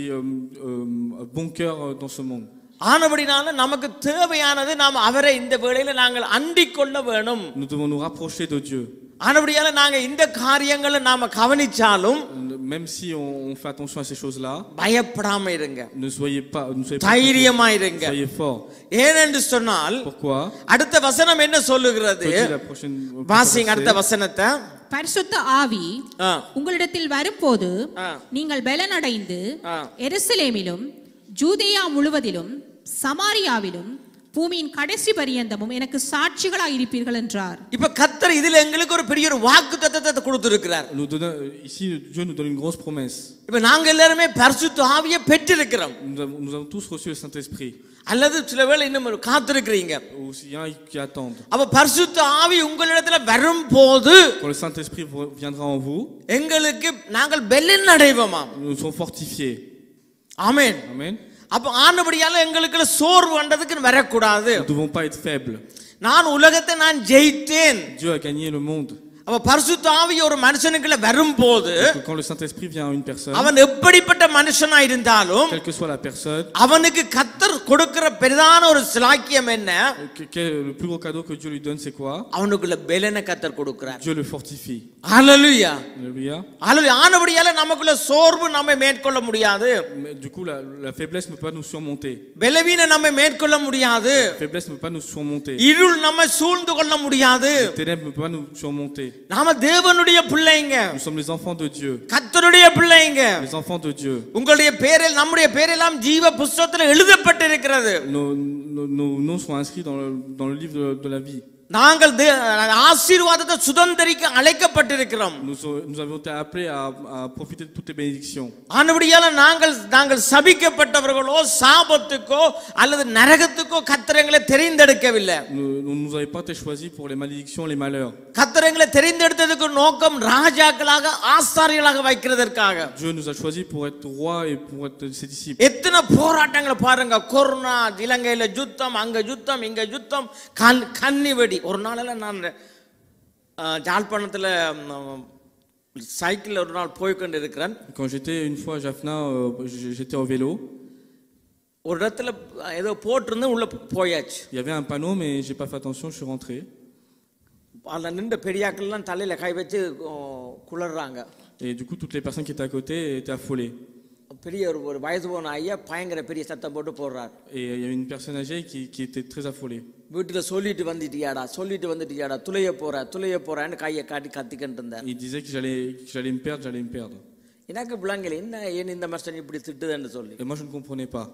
bon cœur dans ce monde. ஆனபடினால நமக்கு தேவையானது நாம் அவரை இந்த வேளையில நாங்கள் அண்டிக் கொள்ள வேணும். Nous devons nous rapprocher de Dieu. ஆனபடியால நாங்க இந்த காரியங்களை நாம கவனிச்சாலும், même si on fait attention à ces choses-là, பயப்படாம இருங்க. ne soyez pas தைரியமா இருங்க. soyez forts. ஏனென்று சொன்னால், pourquoi? அடுத்த வசனம் என்ன சொல்லுகிறது? வாசிங்க அடுத்த வசனத்தை. பரிசுத்த ஆவி உங்களிடத்தில் வரும்போது நீங்கள் பலனடைந்து எருசலேமிலும் யூதேயா முழுவதிலும் சமாரியாவிலும் பூமியின் கடைசி பரியந்தமும் எனக்கு சாட்சிகளாய் இருப்பீர்கள் என்றார். இப்ப கர்த்தர் இதில எங்களுக்கு ஒரு பெரிய ஒரு வாக்குத்தத்தத்தை கொடுத்திருக்கிறார். Ici Dieu nous donne une grosse promesse. இப்ப நாங்க எல்லாரும் பரிசுத்த ஆவியை பெற்றிருக்கிறோம். Nous avons tous reçu le Saint-Esprit. அல்லது சிலவேளை இன்னும் காத்திருக்கிறீங்க. Aussi il y en a qui attendent. அப்ப பரிசுத்த ஆவி உங்களிடத்துல வரும்போது, quand le Saint-Esprit viendra en vous, எங்களுக்கு நாங்கள் பலன் அடைவோமா? nous sommes fortifiés. ஆமென். Amen. அப்ப ஆனபடியால எங்களுக்கு சோர்வு வந்ததுக்கு வரக்கூடாது. Nous ne devons pas être faibles. நான் உலகத்தை நான் ஜெயித்தேன். Dieu a gagné le monde. அப்ப பரிசுத்த ஆவி ஒரு மனுஷனுக்குள்ள வரும்போது Quand le Saint-Esprit vient à une personne, அவன் எப்படிப்பட்ட மனுஷனா இருந்தாலும் quelle que soit la personne, அவனுக்கு கர்த்தர் கொடுக்கிற பிரதான ஒரு சிலாக்கியம் என்ன? le plus gros cadeau que Dieu lui donne, c'est quoi? அவனுக்குள்ள பெலனை கர்த்தர் கொடுக்கிறார். Dieu le fortifie. ஹalleluya. Alléluia. ஹalleluya. ஆனபடியால நமக்குள்ள சோர்வு நம்மை மேற்கொள்ள முடியாது. Du coup, la faiblesse ne peut pas nous surmonter. பலவீனம் நம்மை மேற்கொள்ள முடியாது. La faiblesse ne peut pas nous surmonter. இருள் நம்மை சூழ்ந்து கொள்ள முடியாது. Les ténèbres ne peuvent pas nous surmonter. நாம தேவனுடைய பிள்ளைங்க. Nous sommes les enfants de Dieu. கர்த்தருடைய பிள்ளைங்க. Les enfants de Dieu. உங்களுடைய பேரில் நம்முடைய பேரெல்லாம் ஜீவ புத்தகத்தில் எழுதப்பட்டிருக்கிறது. Nos noms sont inscrits dans le livre de la vie. நாங்கள் ஆசீர்வாதத்தை சுதந்தரிக்க அழைக்கப்பட்டிருக்கிறோம். Nous avons été appelés à profiter de toutes les bénédictions. ஆனபடியால நாங்கள் சபிக்கப்பட்டவர்களோ சாபத்துக்கோ அல்லது நரகத்துக்கோ கர்த்தரங்களை தெரிந்தெடுக்கவில்லை. Nous n'avons pas été choisis pour les malédictions, les malheurs. கர்த்தரங்களை தெரிந்தெடுத்ததுக்கு நோக்கம் ராஜாக்களாக ஆசாரியர்களாக வைக்கிறதற்காக. Dieu nous a choisis pour être rois et pour être ses disciples. எத்தனை போராட்டங்களை பாருங்க. Corona, இலங்கையில யுத்தம், அங்க யுத்தம், இங்க யுத்தம், கன்னிவெடி. ஒரு நாள்ல நான் ஜாழ்ப்பாணத்துல சைக்கிள் ஒரு நாள் போய் கொண்டு இருக்கிறேன். Quand j'étais une fois à Jaffna, j'étais au vélo. ஒரு இடத்துல ஏதோ போட்டிருந்து உள்ள போயாச்சு. Il y avait un panneau mais j'ai pas fait attention, je suis rentré. அதுல நின்ற பெரியாக்கள்லாம் தலையில கை வச்சு குளறாங்க. Et du coup toutes les personnes qui étaient à côté étaient affolées. பெரிய ஒரு வயசு போன ஐயா பயங்கர பெரிய சத்தம் போட்டு போடுறார். Et il y avait une personne âgée qui était très affolée. வீட்டுல சொல்லிட்டு வந்துட்டியாடா துளைய போறேன்னு கையை காட்டி கத்திக்கிட்டு இருந்தார். Il disait que j'allais me perdre. எனக்கு பிள்ளைங்கள என்ன ஏன் இந்த மனுஷன் இப்படி திட்டுதுன்னு சொல்லி. Et moi je ne comprenais pas.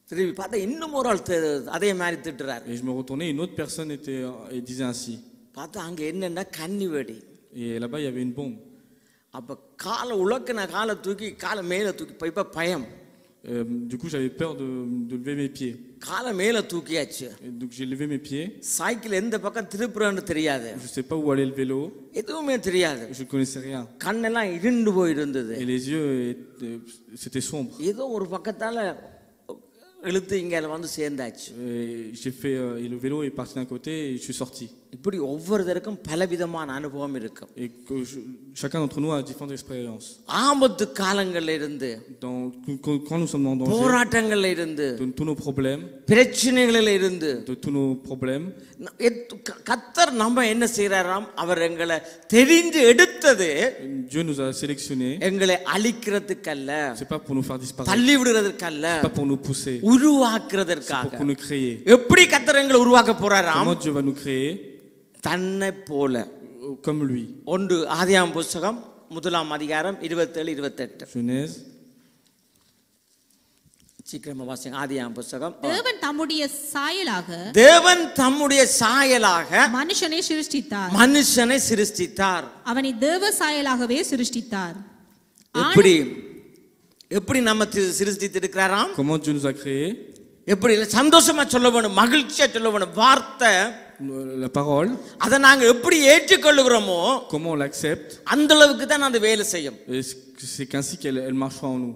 திரும்பி பார்த்தா இன்னும் ஒரு ஆள் அதே மாதிரி திட்டுறார். Et je me retournais, une autre personne disait ainsi. பார்த்தா அங்க என்னன்னா கன்னிவெடி. Et là-bas il y avait une bombe. அப்ப காலை உலக்கின காலை தூக்கி காலை மேல தூக்கி இப்ப பயம். Du coup j'avais peur de lever mes pieds. காலை மேல தூக்கியாச்சு. Donc j'ai levé mes pieds. Cycle எந்த பக்கம் திருப்புறன்னு தெரியாது. Je sais pas où allait le vélo. எதுவுமே தெரியாது. Je connaissais rien. கண்ணெல்லாம் இருண்டு போய் இருந்தது. Et les yeux c'était sombre. ஏதோ ஒரு பக்கத்தால இழுத்து இங்க வந்து சேர்ந்தாச்சு. J'ai fait et le vélo est parti d'un côté et je suis sorti. இப்படி ஒவ்வொருத்தருக்கும் பலவிதமான அனுபவம் இருக்கும். Et chacun d'entre nous a différentes expériences. ஆபத்து காலங்கள்ல இருந்து, quand nous sommes en danger, போராட்டங்கள்ல இருந்து, de tous nos problèmes, பிரச்சனைகளில இருந்து, de tous nos problèmes, கர்த்தர் நம்ம என்ன செய்றாராம், அவர் எங்களை தெரிந்து எடுத்தது Dieu nous a sélectionnés. எங்களை அழிக்கிறதுக்கு அல்ல, c'est pas pour nous faire disparaître, தள்ளி விடுறதுக்கு அல்ல, c'est pas pour nous pousser, உருவாக்குறதற்காக, pour nous créer. எப்படி கர்த்தர் எங்களை உருவாக்க போறாராம்? Comment Dieu va nous créer? தன்னை போல, comme lui. ஒன்று ஆதியாகமம் புத்தகம் 1ஆம் அதிகாரம் 27-28. Genèse. சீக்கிரமா வாசிங்க. ஆதியாகமம் புத்தகம். தேவன் தம்முடைய சாயலாக மனுஷனை சிருஷ்டித்தார். அவனை தேவ சாயலாகவே சிருஷ்டித்தார். எப்படி நம்ம சிருஷ்டித்திருக்கிறாராம்? Comment Dieu nous a créés? எப்படி சந்தோஷமா சொல்ல வேணும், மகிழ்ச்சியா சொல்ல வேணும். வார்த்தை, la parole, அதை நாங்க எப்படி ஏற்றுக்கொள்ளுகிறோமோ, comment on l'accepte, அந்த அளவுக்கு தான் அது வேலை செய்யும். c'est qu'ainsi qu'elle marchera en nous.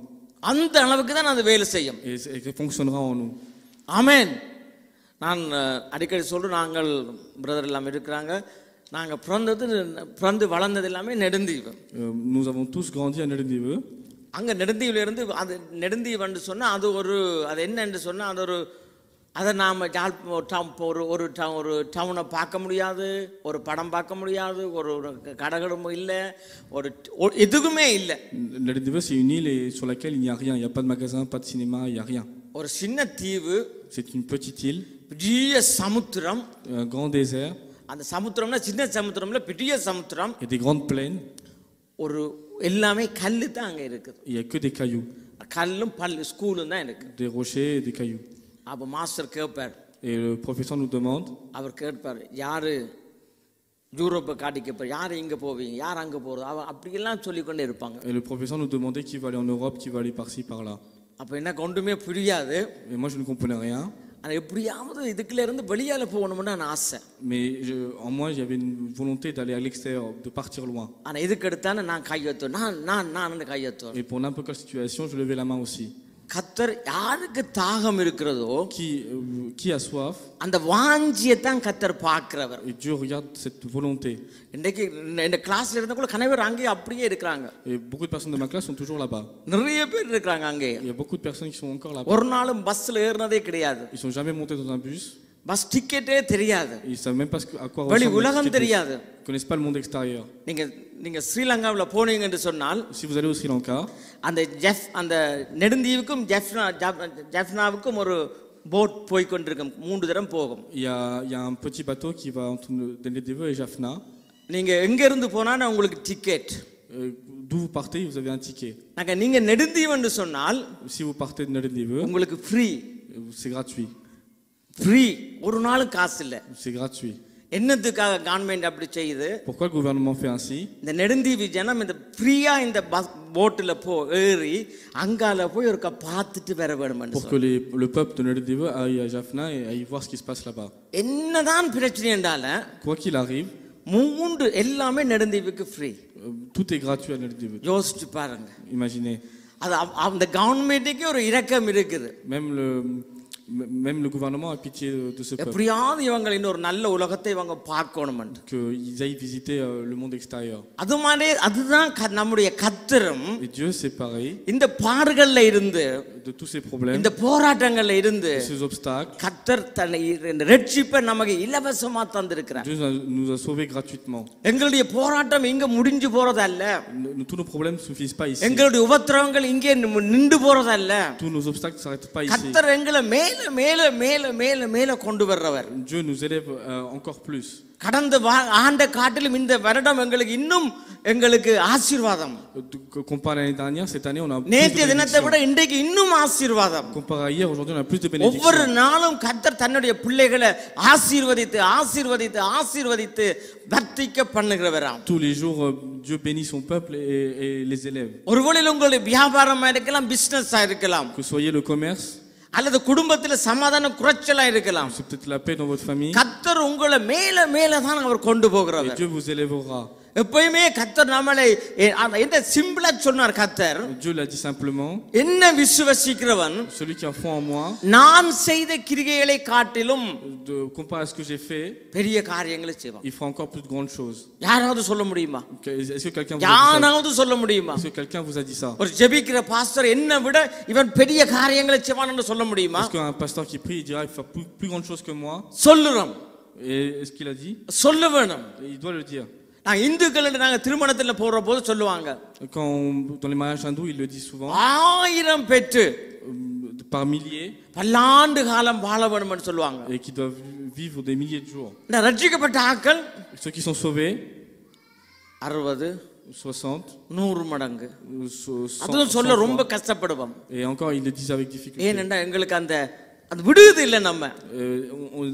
அந்த அளவுக்கு தான் அது வேலை செய்யும். Et elle fonctionnera en nous. ஆமென். நான் அடிக்கடி சொல்றேன், நாங்கள் பிரதர் எல்லாம் இருக்கிறாங்க, நாங்க பிறந்து வளர்ந்தது எல்லாமே Neduntheevu. Nous avons tous grandi à Nederdive. அங்க நெடுந்தீவுல இருந்து அது நெடுந்தீவுன்னு சொன்னா அது என்னன்னு சொன்னா அதை நாம ஒரு டவுனை பார்க்க முடியாது, ஒரு படம் பார்க்க முடியாது, ஒரு கடகடமும் இல்லை, ஒரு எதுவுமே இல்லை. Nederdive c'est une île sur laquelle il n'y a rien, il n'y a pas de magasin, pas de cinéma, il n'y a rien. ஒரு சின்ன தீவு, c'est une petite île, பெரிய சமுத்திரம், un grand désert. அந்த சமுத்திரம்னா சின்ன சமுத்திரம்ல பெரிய சமுத்திரம், et des grandes plaines. ஒரு எல்லாமே கல்லு தான் அங்க இருக்குது. Il y a que des cailloux. கல்லும் ஸ்கூலும் தான் இருக்கு. des rochers et des cailloux. அப்ப மாஸ்டர் கேட்பார். et le professeur nous demande. அவர் கேட்பார், யாரு யூரோப்பை காட்டி கேட்பார், யாரு இங்க போவீங்க, யார் அங்க போறது, அப்படி எல்லாம் சொல்லிக்கொண்டே இருப்பாங்க. et le professeur nous demandait qui va aller en Europe, qui va aller par-ci par-là. அப்ப எனக்கு ஒன்றுமே புரியாது. et moi je ne comprenais rien. ஆனா எப்படியாவது இதுக்குள்ள இருந்து வெளியால போகணும்னு நான் ஆசை. mais en moi j'avais une volonté d'aller à l'extérieur, de partir loin. ஆனா இதுக்கு எடுத்தானே நான் கையெழுத்து, நான் கையெழுத்து. et pour n'importe quelle situation je levais la main aussi. கர்த்தர் யாருக்கு தாகம் இருக்கிறதோ qui a soif, அந்த வாஞ்சியை தான் கர்த்தர் பார்க்கிறவர். et Dieu regarde cette volonté. இன்னைக்கு இந்த கிளாஸ்ல இருந்த கூட கணவர் அங்கே அப்படியே இருக்காங்க. Et beaucoup de personnes de ma classe sont toujours là-bas. நிறைய பேர் இருக்காங்க அங்கே. Il y a beaucoup de personnes qui sont encore là-bas. ஒரு நாளும் பஸ்ல ஏறினதே கிடையாது. Ils sont jamais montés dans un bus. Bus டிக்கெட்டே தெரியாது. Ils savent même pas à quoi வெளி ressemble உலகம் le ticket. தெரியாது. Ils connaissent pas le monde extérieur. நீங்க ஸ்ரீலங்காவில் போனீங்க என்று சொன்னால் Si vous allez au Sri Lanka, அந்த நெடுந்தீவுக்கும் ஜெஃப்னாவுக்கும் ஒரு போட் போய் கொண்டிருக்கும் 3 தரம் போகும். il y a un petit bateau qui va entre Nedive et Jaffna. நீங்க எங்க இருந்து போனா உங்களுக்கு ticket. D'où vous partez, vous avez un ticket. நீங்க நெடுந்தீவு என்று சொன்னால் Si vous partez de Nedive, உங்களுக்கு ஃப்ரீ. c'est gratuit. ஃப்ரீ, ஒரு நாளும் காசு இல்ல. C'est gratuit. என்னத்துக்காக கவர்மெண்ட் அப்படி செய்யுது? Pourquoi le gouvernement fait ainsi? இந்த நெடுந்தீவு ஜனம் இந்த ஃப்ரீயா இந்த போட்ல ஏறி அங்கால போய் ஒரு பார்த்துட்டு வர வேண்டும். Pour que le peuple de Nedive aille à Jaffna et aille voir ce qui se passe là-bas. என்னதான் பிரச்சனை என்றால Quoi qu'il arrive, 3 எல்லாமே நெடுந்தீவுக்கு free. tout est gratuit à Nedive. யோசிச்சு பாருங்க. Imaginez. அது அந்த கவர்மெண்ட்டுக்கு ஒரு இரக்கம் இருக்குது. Même le gouvernement a pitié de ce peuple. எப்படியாவது இவங்க இன்னொரு நல்ல உலகத்தை இவங்க பார்க்கணும். Qu'ils aillent visiter le monde extérieur. அது மாதிரி அதுதான் நம்முடைய கர்த்தரும். Et Dieu c'est pareil. இந்த பாடுகள்ல இருந்து, de tous ces problèmes, இந்த போராட்டங்கள்ல இருந்து, ces obstacles, கர்த்தர் தன்னை ரட்சிப்பை நமக்கு இலவசமா தந்திருக்கிறார். Dieu nous a sauvés gratuitement. எங்களுடைய போராட்டம் இங்க முடிஞ்சு போறதல்ல. Tous nos problèmes ne suffisent pas ici. எங்களுடைய உபத்திரவங்கள் இங்கே நின்று போறதல்ல. Tous nos obstacles ne s'arrêtent pas ici. கர்த்தர் எங்களை மேல மேல மேல மேல மேல கொண்டு வர்றவர். Dieu nous élève encore plus. கடந்த ஆண்ட காட்டிலும் இந்த வருடம் எங்களுக்கு ஆசீர்வாதம். Comparé à l'année dernière, cette année on a நேற்றைய தினத்தை விட இன்றைக்கு இன்னும் ஆசீர்வாதம். Comparé à hier, aujourd'hui on a plus de bénédictions. ஒவ்வொரு நாளும் கர்த்தர் தன்னுடைய பிள்ளைகளை ஆசீர்வதித்து ஆசீர்வதித்து ஆசீர்வதித்து வர்த்திக்க பண்ணுகிறவராம். Tous les jours Dieu bénit son peuple et les élève. ஒருவேளை உங்களுடைய வியாபாரமா இருக்கலாம், பிசினஸா இருக்கலாம், Que soyez le commerce, அல்லது குடும்பத்தில் சமாதான குறைச்சலா இருக்கலாம், c'est peut-être la paix dans votre famille. கர்த்தர் உங்களை மேல மேல தான் அவர் கொண்டு போகிறவர். Et Dieu vous élèvera. எப்பயுமே கர்த்தர் நம்மளை என்ன சிம்பிளா சொன்னார் கர்த்தர். Dieu l'a dit simplement. என்ன விசுவாசிக்கிறவன் Celui qui a foi en moi, நான் செய்த கிரியைகளை காட்டிலும் comparé à ce que j'ai fait, பெரிய காரியங்களை செய்வான். il fera encore plus de grandes choses. யாராவது சொல்ல முடியுமா? Est-ce que quelqu'un vous a dit ça? யாராவது சொல்ல முடியுமா? Est-ce que quelqu'un vous a dit ça? ஒரு ஜெபிக்கிற பாஸ்டர் என்ன விட இவன் பெரிய காரியங்களை செய்வான் என்று சொல்ல முடியுமா? Est-ce qu'un pasteur qui prie il dira il fera plus grandes choses que moi? சொல்லுறோம். Et est-ce qu'il a dit? சொல்ல வேணும். Il doit le dire. நான் இந்துக்கள் நாங்க திருமணத்துல போற போது சொல்லுவாங்க. Dans les mariages hindous, il le dit souvent. 1000 பெற்று par milliers, பல்லாண்டு காலம் வாழ வேண்டும் என்று சொல்லுவாங்க. et qui doivent vivre des milliers de jours. இந்த ரட்சிக்கப்பட்ட ஆட்கள் Ceux qui sont sauvés, 60 60, 100 மடங்கு. 100, அது சொல்ல ரொம்ப கஷ்டப்படுவோம். et encore ils le disent avec difficulté. ஏனென்றா எங்களுக்கு அந்த விடுது இல்ல நம்ம.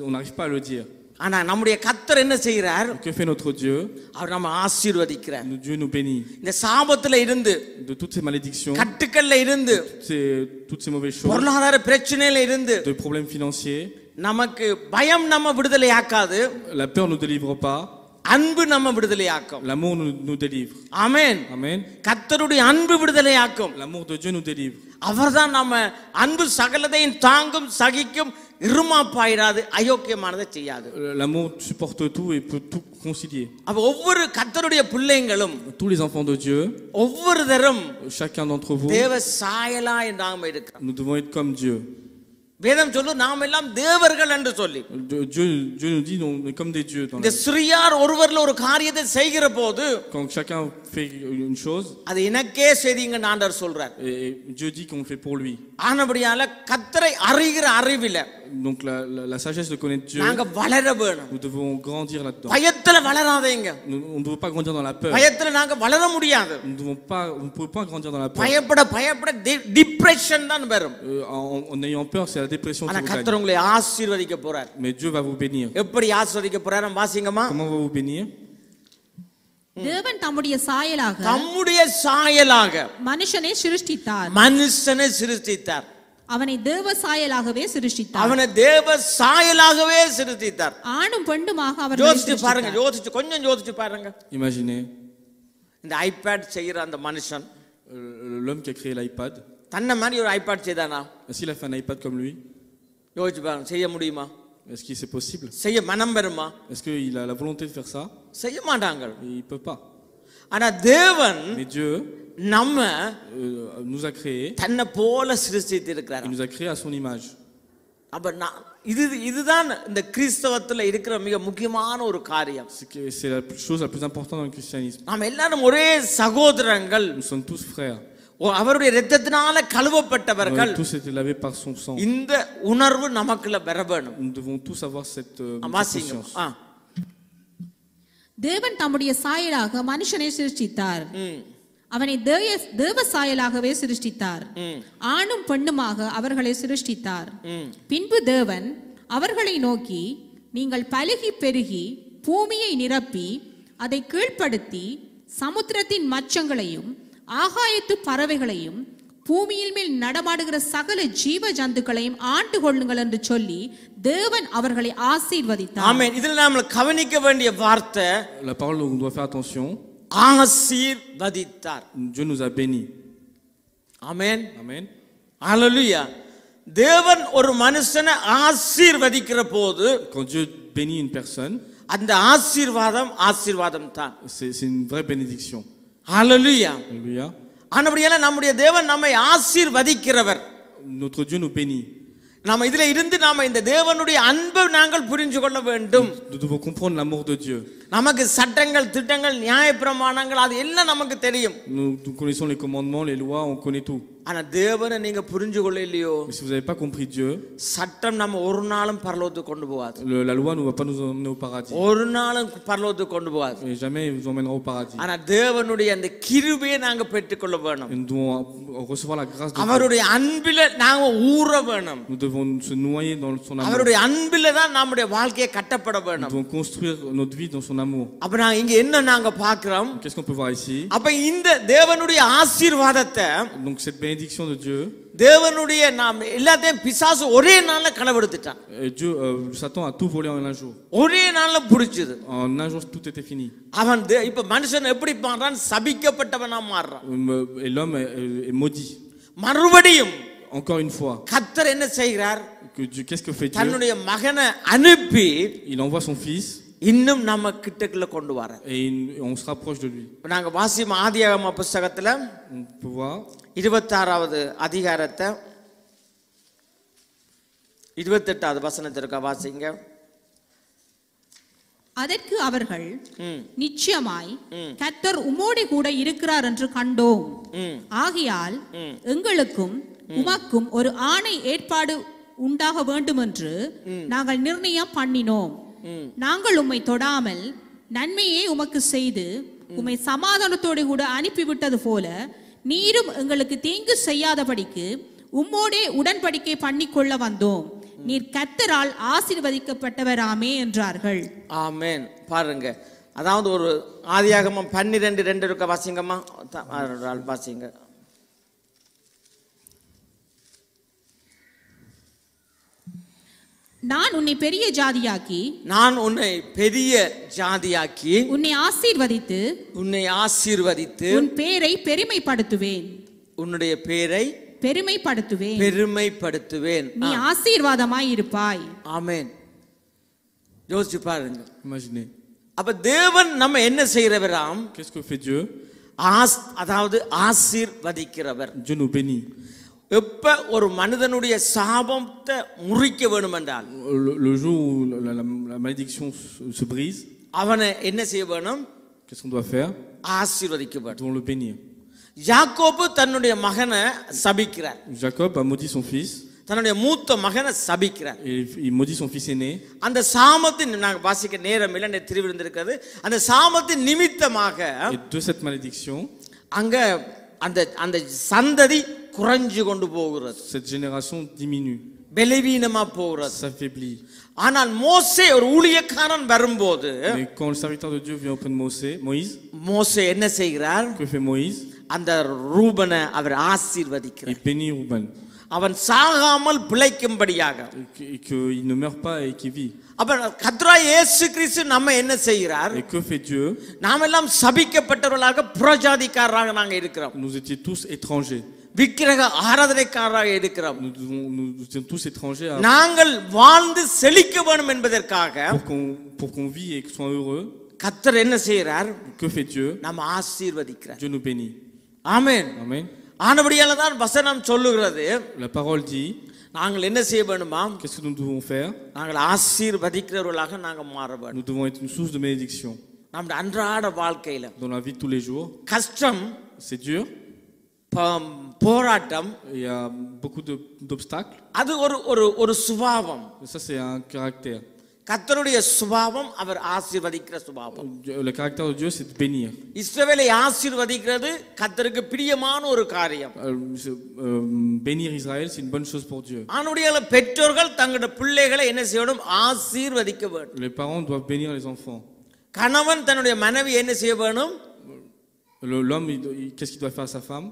On n'arrive pas à le dire. ஆனா நம்முடைய கர்த்தர் என்ன செய்கிறார்? Que fait notre Dieu? அவர் நம்ம ஆசீர்வதிக்கிறார். Dieu nous bénit. இந்த சாபத்துல இருந்து, de toutes ces malédictions, கட்டுக்கல்ல இருந்து, toutes ces mauvaises choses, பொருளாதார பிரச்சனையில இருந்து, de problèmes financiers, நமக்கு பயம் நம்ம விடுதலை ஆக்காது. la peur nous délivre pas. அன்பு நம்ம விடுதலை ஆக்கும். L'amour nous délivre. ஆமென். Amen. கர்த்தருடைய அன்பு விடுதலை ஆக்கும். L'amour de Dieu nous délivre. அவர்தான் நம்ம அன்பு சகலதையும் தாங்கும் சகிக்கும் இருமாப்பாயிராது அயோக்கியமானதை செய்யாது. L'amour supporte tout et peut tout concilier. அப்ப ஒவ்வொரு கர்த்தருடைய பிள்ளைகளும், tous les enfants de Dieu, ஒவ்வொரு தரம் chacun d'entre vous, தேவ சாயலாய் நாம இருக்கிறோம். nous devons être comme Dieu. வேதம் சொல்லு நாம் எல்லாம் தேவர்கள் என்று சொல்லி. Dieu nous dit on est comme des dieux. இந்த சிறியார் ஒருவர்ல ஒரு காரியத்தை செய்கிற போது, quand chacun fait une chose, அது எனக்கே செய்தீங்க ஆண்டவர் சொல்றார். et Dieu dit qu'on fait pour lui. ஆனபடியால கர்த்தரை அறிகிற அறிவில, donc la sagesse de connaître Dieu, நாங்க வளர வேணும். nous devons grandir là-dedans. பயத்துல வளராதீங்க. On ne doit pas grandir dans la peur. பயத்துல நாங்க வளர முடியாது. On ne peut pas grandir dans la peur. பயப்பட டிப்ரெஷன் தான் வரும். En ayant peur, c'est la dépression qui ஆனா vous கர்த்தர் உங்களை ஆசீர்வதிக்க போறார். Mais Dieu va vous bénir. எப்படி ஆசீர்வதிக்க போறார் வாசிங்கம்மா. Comment va vous bénir? தேவன் தம்முடைய சாயலாக மனுஷனை சிருஷ்டித்தார். அவனை தேவ சாயலாகவே சிருஷ்டித்தார். ஆணும் பெண்ணுமாக அவர்களை யோசிச்சு பாருங்க. கொஞ்சம் யோசிச்சு பாருங்க. Imaginez இந்த ஐபேட் செய்யற அந்த மனுஷன், l'homme qui a créé l'iPad, தன்னை மாதிரி ஒரு iPod செய்தானா? Est-ce qu'il a fait un iPad comme lui? யோசிச்சு பாருங்க, செய்ய முடியுமா? Est-ce que c'est possible? செய்ய மனம் வருமா? Est-ce qu'il a la volonté de faire ça? செய்ய மாட்டாங்க. Il ne peut pas. ஆனா தேவன் Mais Dieu நம்ம nous a créés. தன்னை போல சிருஷ்டித்து இருக்கிறார். Il nous a créés à son image. அப்ப இதுதான் இந்த கிறிஸ்தவத்துல இருக்கிற மிக முக்கியமான ஒரு காரியம். C'est la chose la plus importante dans le christianisme. நாம் எல்லாரும் ஒரே சகோதரங்கள். Nous sommes tous frères. அவருடைய இரத்தத்தினால Nous கழுவப்பட்டவர்கள். avons tous été lavés par son sang. இந்த உணர்வு நமக்குள்ள வர வேணும். Nous devons tous avoir cette conscience. தேவன் தம்முடைய சாயலாக மனுஷனை சிருஷ்டித்தார். அவனை தேவ சாயலாகவே சிருஷ்டித்தார். ஆணும் பெண்ணுமாக அவர்களை சிருஷ்டித்தார். பின்பு தேவன் அவர்களை நோக்கி, நீங்கள் பலுகி பெருகி பூமியை நிரப்பி அதை கீழ்ப்படுத்தி சமுத்திரத்தின் மச்சங்களையும் ஆகாயத்து பறவைகளையும் பூமியில் மேல் நடமாடுகிற சகல ஜீவ ஜந்துக்களையும் ஆண்டு கொள்ளுங்கள் என்று சொல்லி தேவன் அவர்களை ஆசீர்வதித்தார். ஆமென். இதில் நாம் கவனிக்க வேண்டிய வார்த்தை, La parole où on doit faire attention. ஆசீர்வதித்தார். Dieu nous a bénis. Amen. Amen. ஹல்லேலூயா. தேவன் ஒரு மனுஷனை ஆசீர்வதிக்கிற போது, Quand Dieu bénit une personne, அந்த ஆசீர்வாதம் தான். c'est une vraie bénédiction. ஹல்லேலூயா. Alléluia. ஆனபடியால நம்முடைய தேவன் நம்மை ஆசீர்வதிக்கிறவர். Notre Dieu nous bénit. நாம இதுல இருந்து நாம இந்த தேவனுடைய அன்பை நாங்கள் புரிந்து கொள்ள வேண்டும். Nous devons comprendre l'amour de Dieu. நமக்கு சட்டங்கள், திட்டங்கள், நியாயப்பிரமாணங்கள் அது எல்லாம் நமக்கு தெரியும். Nous connaissons les commandements, les lois, on connaît tout. ஆனா தேவனை நீங்க புரிஞ்சு கொள்ள இல்லையோ, Mais si vous n'avez pas compris Dieu, சட்டம் நம்ம ஒரு நாளும் பரலோகத்துக்கு கொண்டு போகாது. la loi ne va pas nous emmener au paradis. ஒரு நாளும் பரலோகத்துக்கு கொண்டு போகாது. Et jamais il vous emmènera au paradis. ஆனா தேவனுடைய அந்த கிருபையை நாங்க பெற்றுக்கொள்ள வேணும். Nous devons recevoir la grâce de Dieu. அவருடைய அன்பில நாங்க ஊற வேணும். Nous devons se noyer dans son amour. அவருடைய அன்பில தான் நம்முடைய வாழ்க்கையை கட்டப்பட Nous வேணும். devons construire notre vie dans son amour. அப்ப நான் இங்க என்ன நாங்க பார்க்கிறோம்? Qu'est-ce qu'on peut voir ici? அப்ப இந்த தேவனுடைய ஆசீர்வாதத்தை, Donc cette bénédiction de Dieu, தேவனுடைய நாம் எல்லாத்தையும் பிசாசு ஒரே நாள்ல களவெடுத்துட்டான். Dieu, Satan a tout volé en un jour. ஒரே நாள்ல புடிச்சது. En un jour tout était fini. அவன் இப்ப மனுஷன் எப்படி மாறான்? சபிக்கப்பட்டவனா மாறுறான். Et l'homme est maudit. மறுபடியும் Encore une fois. கர்த்தர் என்ன செய்கிறார்? Qu'est-ce que fait Dieu? தன்னுடைய மகனை அனுப்பி Il envoie son fils. இன்னும் நம்ம கிட்டக்குள்ள கொண்டு வர. Et on se rapproche de lui. நாங்க வாசிக்கும் ஆதியாகம புத்தகத்துல On peut voir 26வது அதிகாரத்தை 28வது வசனத்திற்கு வாசிங்க. அதற்கு அவர்கள், நிச்சயமாய் கர்த்தர் உம்மோடு கூட இருக்கிறார் என்று கண்டோம். ஆகையால் எங்களுக்கும் உமக்கும் ஒரு ஆணை ஏற்பாடு உண்டாக வேண்டும் என்று நாங்கள் நிர்ணயம் பண்ணினோம். நாங்கள் உம்மை தொடாமல் நன்மையே உமக்கு செய்து உம்மை சமாதானத்தோடு கூட அனுப்பிவிட்டது போல நீரும் எங்களுக்கு தீங்கு செய்யாதபடிக்கு உம்மோடே உடன்படிக்கை பண்ணிக்கொள்ள வந்தோம். நீர் கர்த்தரால் ஆசீர்வதிக்கப்பட்டவராமே என்றார்கள். ஆமென். பாருங்க, அதாவது ஒரு ஆதியாகமம் 12:2 இருக்க வாசிங்கம்மா, வாசிங்க. நான் உன்னை பெரிய ஜாதியாக்கி உன்னை ஆசீர்வதித்து உன் பேரை பெருமைப்படுத்துவேன். உன்னுடைய பேரை பெருமைப்படுத்துவேன். நீ ஆசீர்வாதமாய் இருப்பாய். ஆமென். யோசிச்சு பாருங்க. Imaginez. அப்ப தேவன் நம்ம என்ன செய்கிறவராம்? Qu'est-ce que fait Dieu? அதாவது ஆசீர்வதிக்கிறவர். Dieu nous bénit. எப்ப ஒரு மனிதனுடைய சாபத்தை முறிக்க வேண்டும் என்றால், le jour où la malédiction se brise, அவனை என்ன செய்ய வேணும்? qu'est-ce qu'on doit faire? ஆசீர்வதிக்க வேண்டும். Nous devons le bénir. யாக்கோபு தன்னுடைய மகனை சபிக்கிறார். Jacob a maudit son fils. தன்னுடைய மூத்த மகனை சபிக்கிறார். Il maudit son fils aîné. அந்த சாபத்தின் நாங்க வாசிக்க நேரம் இல்லை, திருவிருந்திருக்கிறது. அந்த சாபத்தின் நிமித்தமாக Et de cette malédiction, அங்க அந்த சந்ததி குறைஞ்சு கொண்டு போகிறது. cette génération diminue. பலவீனமா போகிறது. S'affaiblit. ஆனால் மோசே ஒரு ஊழியக்காரன் வரும்போது, Mais quand le serviteur de Dieu vient auprès de Moïse, மோசே என்ன செய்கிறார்? que fait Moïse? அந்த ரூபனை அவர் ஆசீர்வதிக்கிறார். Il bénit Ruben. அவன் சாகாமல் பிழைக்கும்படியாக. Et qu'il ne meurt pas et qu'il vit. அப்ப கர்த்தராகிய இயேசு கிறிஸ்து நம்ம என்ன செய்கிறார்? Et que fait Dieu? நாம் எல்லாம் சபிக்கப்பட்டவர்களாக புறஜாதிக்காரராக நாங்க இருக்கிறோம். Nous étions tous étrangers. விக்கிரக ஆராதனைக்காரராக இருக்கிறோம். Nous sommes tous étrangers நாங்கள் வாழ்ந்து செழிக்க வேண்டும் என்பதற்காக pour qu'on vit et qu'on soit heureux. கர்த்தர் என்ன செய்கிறார்? Que fait Dieu? நம்ம ஆசீர்வதிக்கிறார். Dieu nous bénit. ஆமென். Amen. ஆனபடியால தான் வசனம் சொல்லுகிறது, La parole dit, நாங்கள் என்ன செய்ய வேண்டுமா? qu'est-ce que nous devons faire? நாங்கள் ஆசீர்வதிக்கிறவர்களாக நாங்கள் மாற வேண்டும். Nous devons être une source de bénédiction நம்முடைய அன்றாட வாழ்க்கையில dans la vie de tous les jours. கஷ்டம், C'est dur, போராட்டம், il y a beaucoup d'obstacles. அது ஒரு சுபாவம். Ça c'est un caractère. கர்த்தருடைய சுபாவம் அவர் ஆசீர்வதிக்கிற சுபாவம். Le caractère de Dieu c'est de bénir. இஸ்ரவேலை ஆசீர்வதிக்கிறது கர்த்தருக்கு பிரியமான ஒரு காரியம். Bénir Israël c'est une bonne chose pour Dieu. ஆனபடியால பெற்றோர்கள் தங்களுடைய பிள்ளைகளை என்ன செய்யணும்? ஆசீர்வதிக்க வேண்டும். Les parents doivent bénir les enfants. கணவன் தன்னுடைய மனைவி என்ன செய்ய வேணும்? L'homme qu'est-ce qu'il doit faire à sa femme?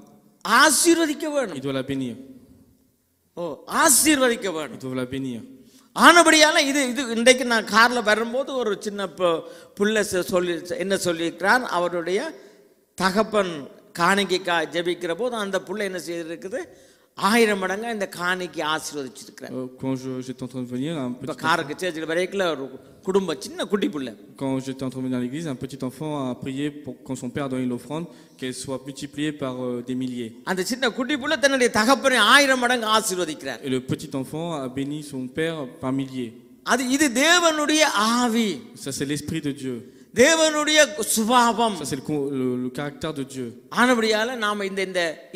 ஆசீர்வதிக்க வேணும். Il doit la bénir. ஆசீர்வதிக்க வேணும். Il doit la bénir. ஆனபடியால இது இன்றைக்கு நான் கார்ல வரும்போது ஒரு சின்ன புள்ள சொல்லி என்ன சொல்லியிருக்கிறார், அவருடைய தகப்பன் காணிக்கைக்கா ஜெபிக்கிற போது அந்த புள்ள என்ன செய்திருக்குது? 1000 மடங்கா இந்த காணிக்கை ஆசீர்வதிச்சிருக்கிறார். Quand j'étais en train de venir, un petit காருக்கு சேர்ச்சில வரைக்குள்ள ஒரு குடும்பம் சின்ன குட்டி புள்ள. Quand j'étais en train de venir à l'église, un petit enfant a prié pour quand son père a donné l'offrande qu'elle soit multipliée par des milliers. அந்த சின்ன குட்டி புள்ள தன்னுடைய தகப்பனை 1000 மடங்கு ஆசீர்வதிக்கிறார். Et le petit enfant a béni son père par milliers. இது தேவனுடைய ஆவி. Ça c'est l'esprit de Dieu. தேவனுடைய சுபாவம். Ça c'est le caractère de Dieu. ஆனபடியால நாம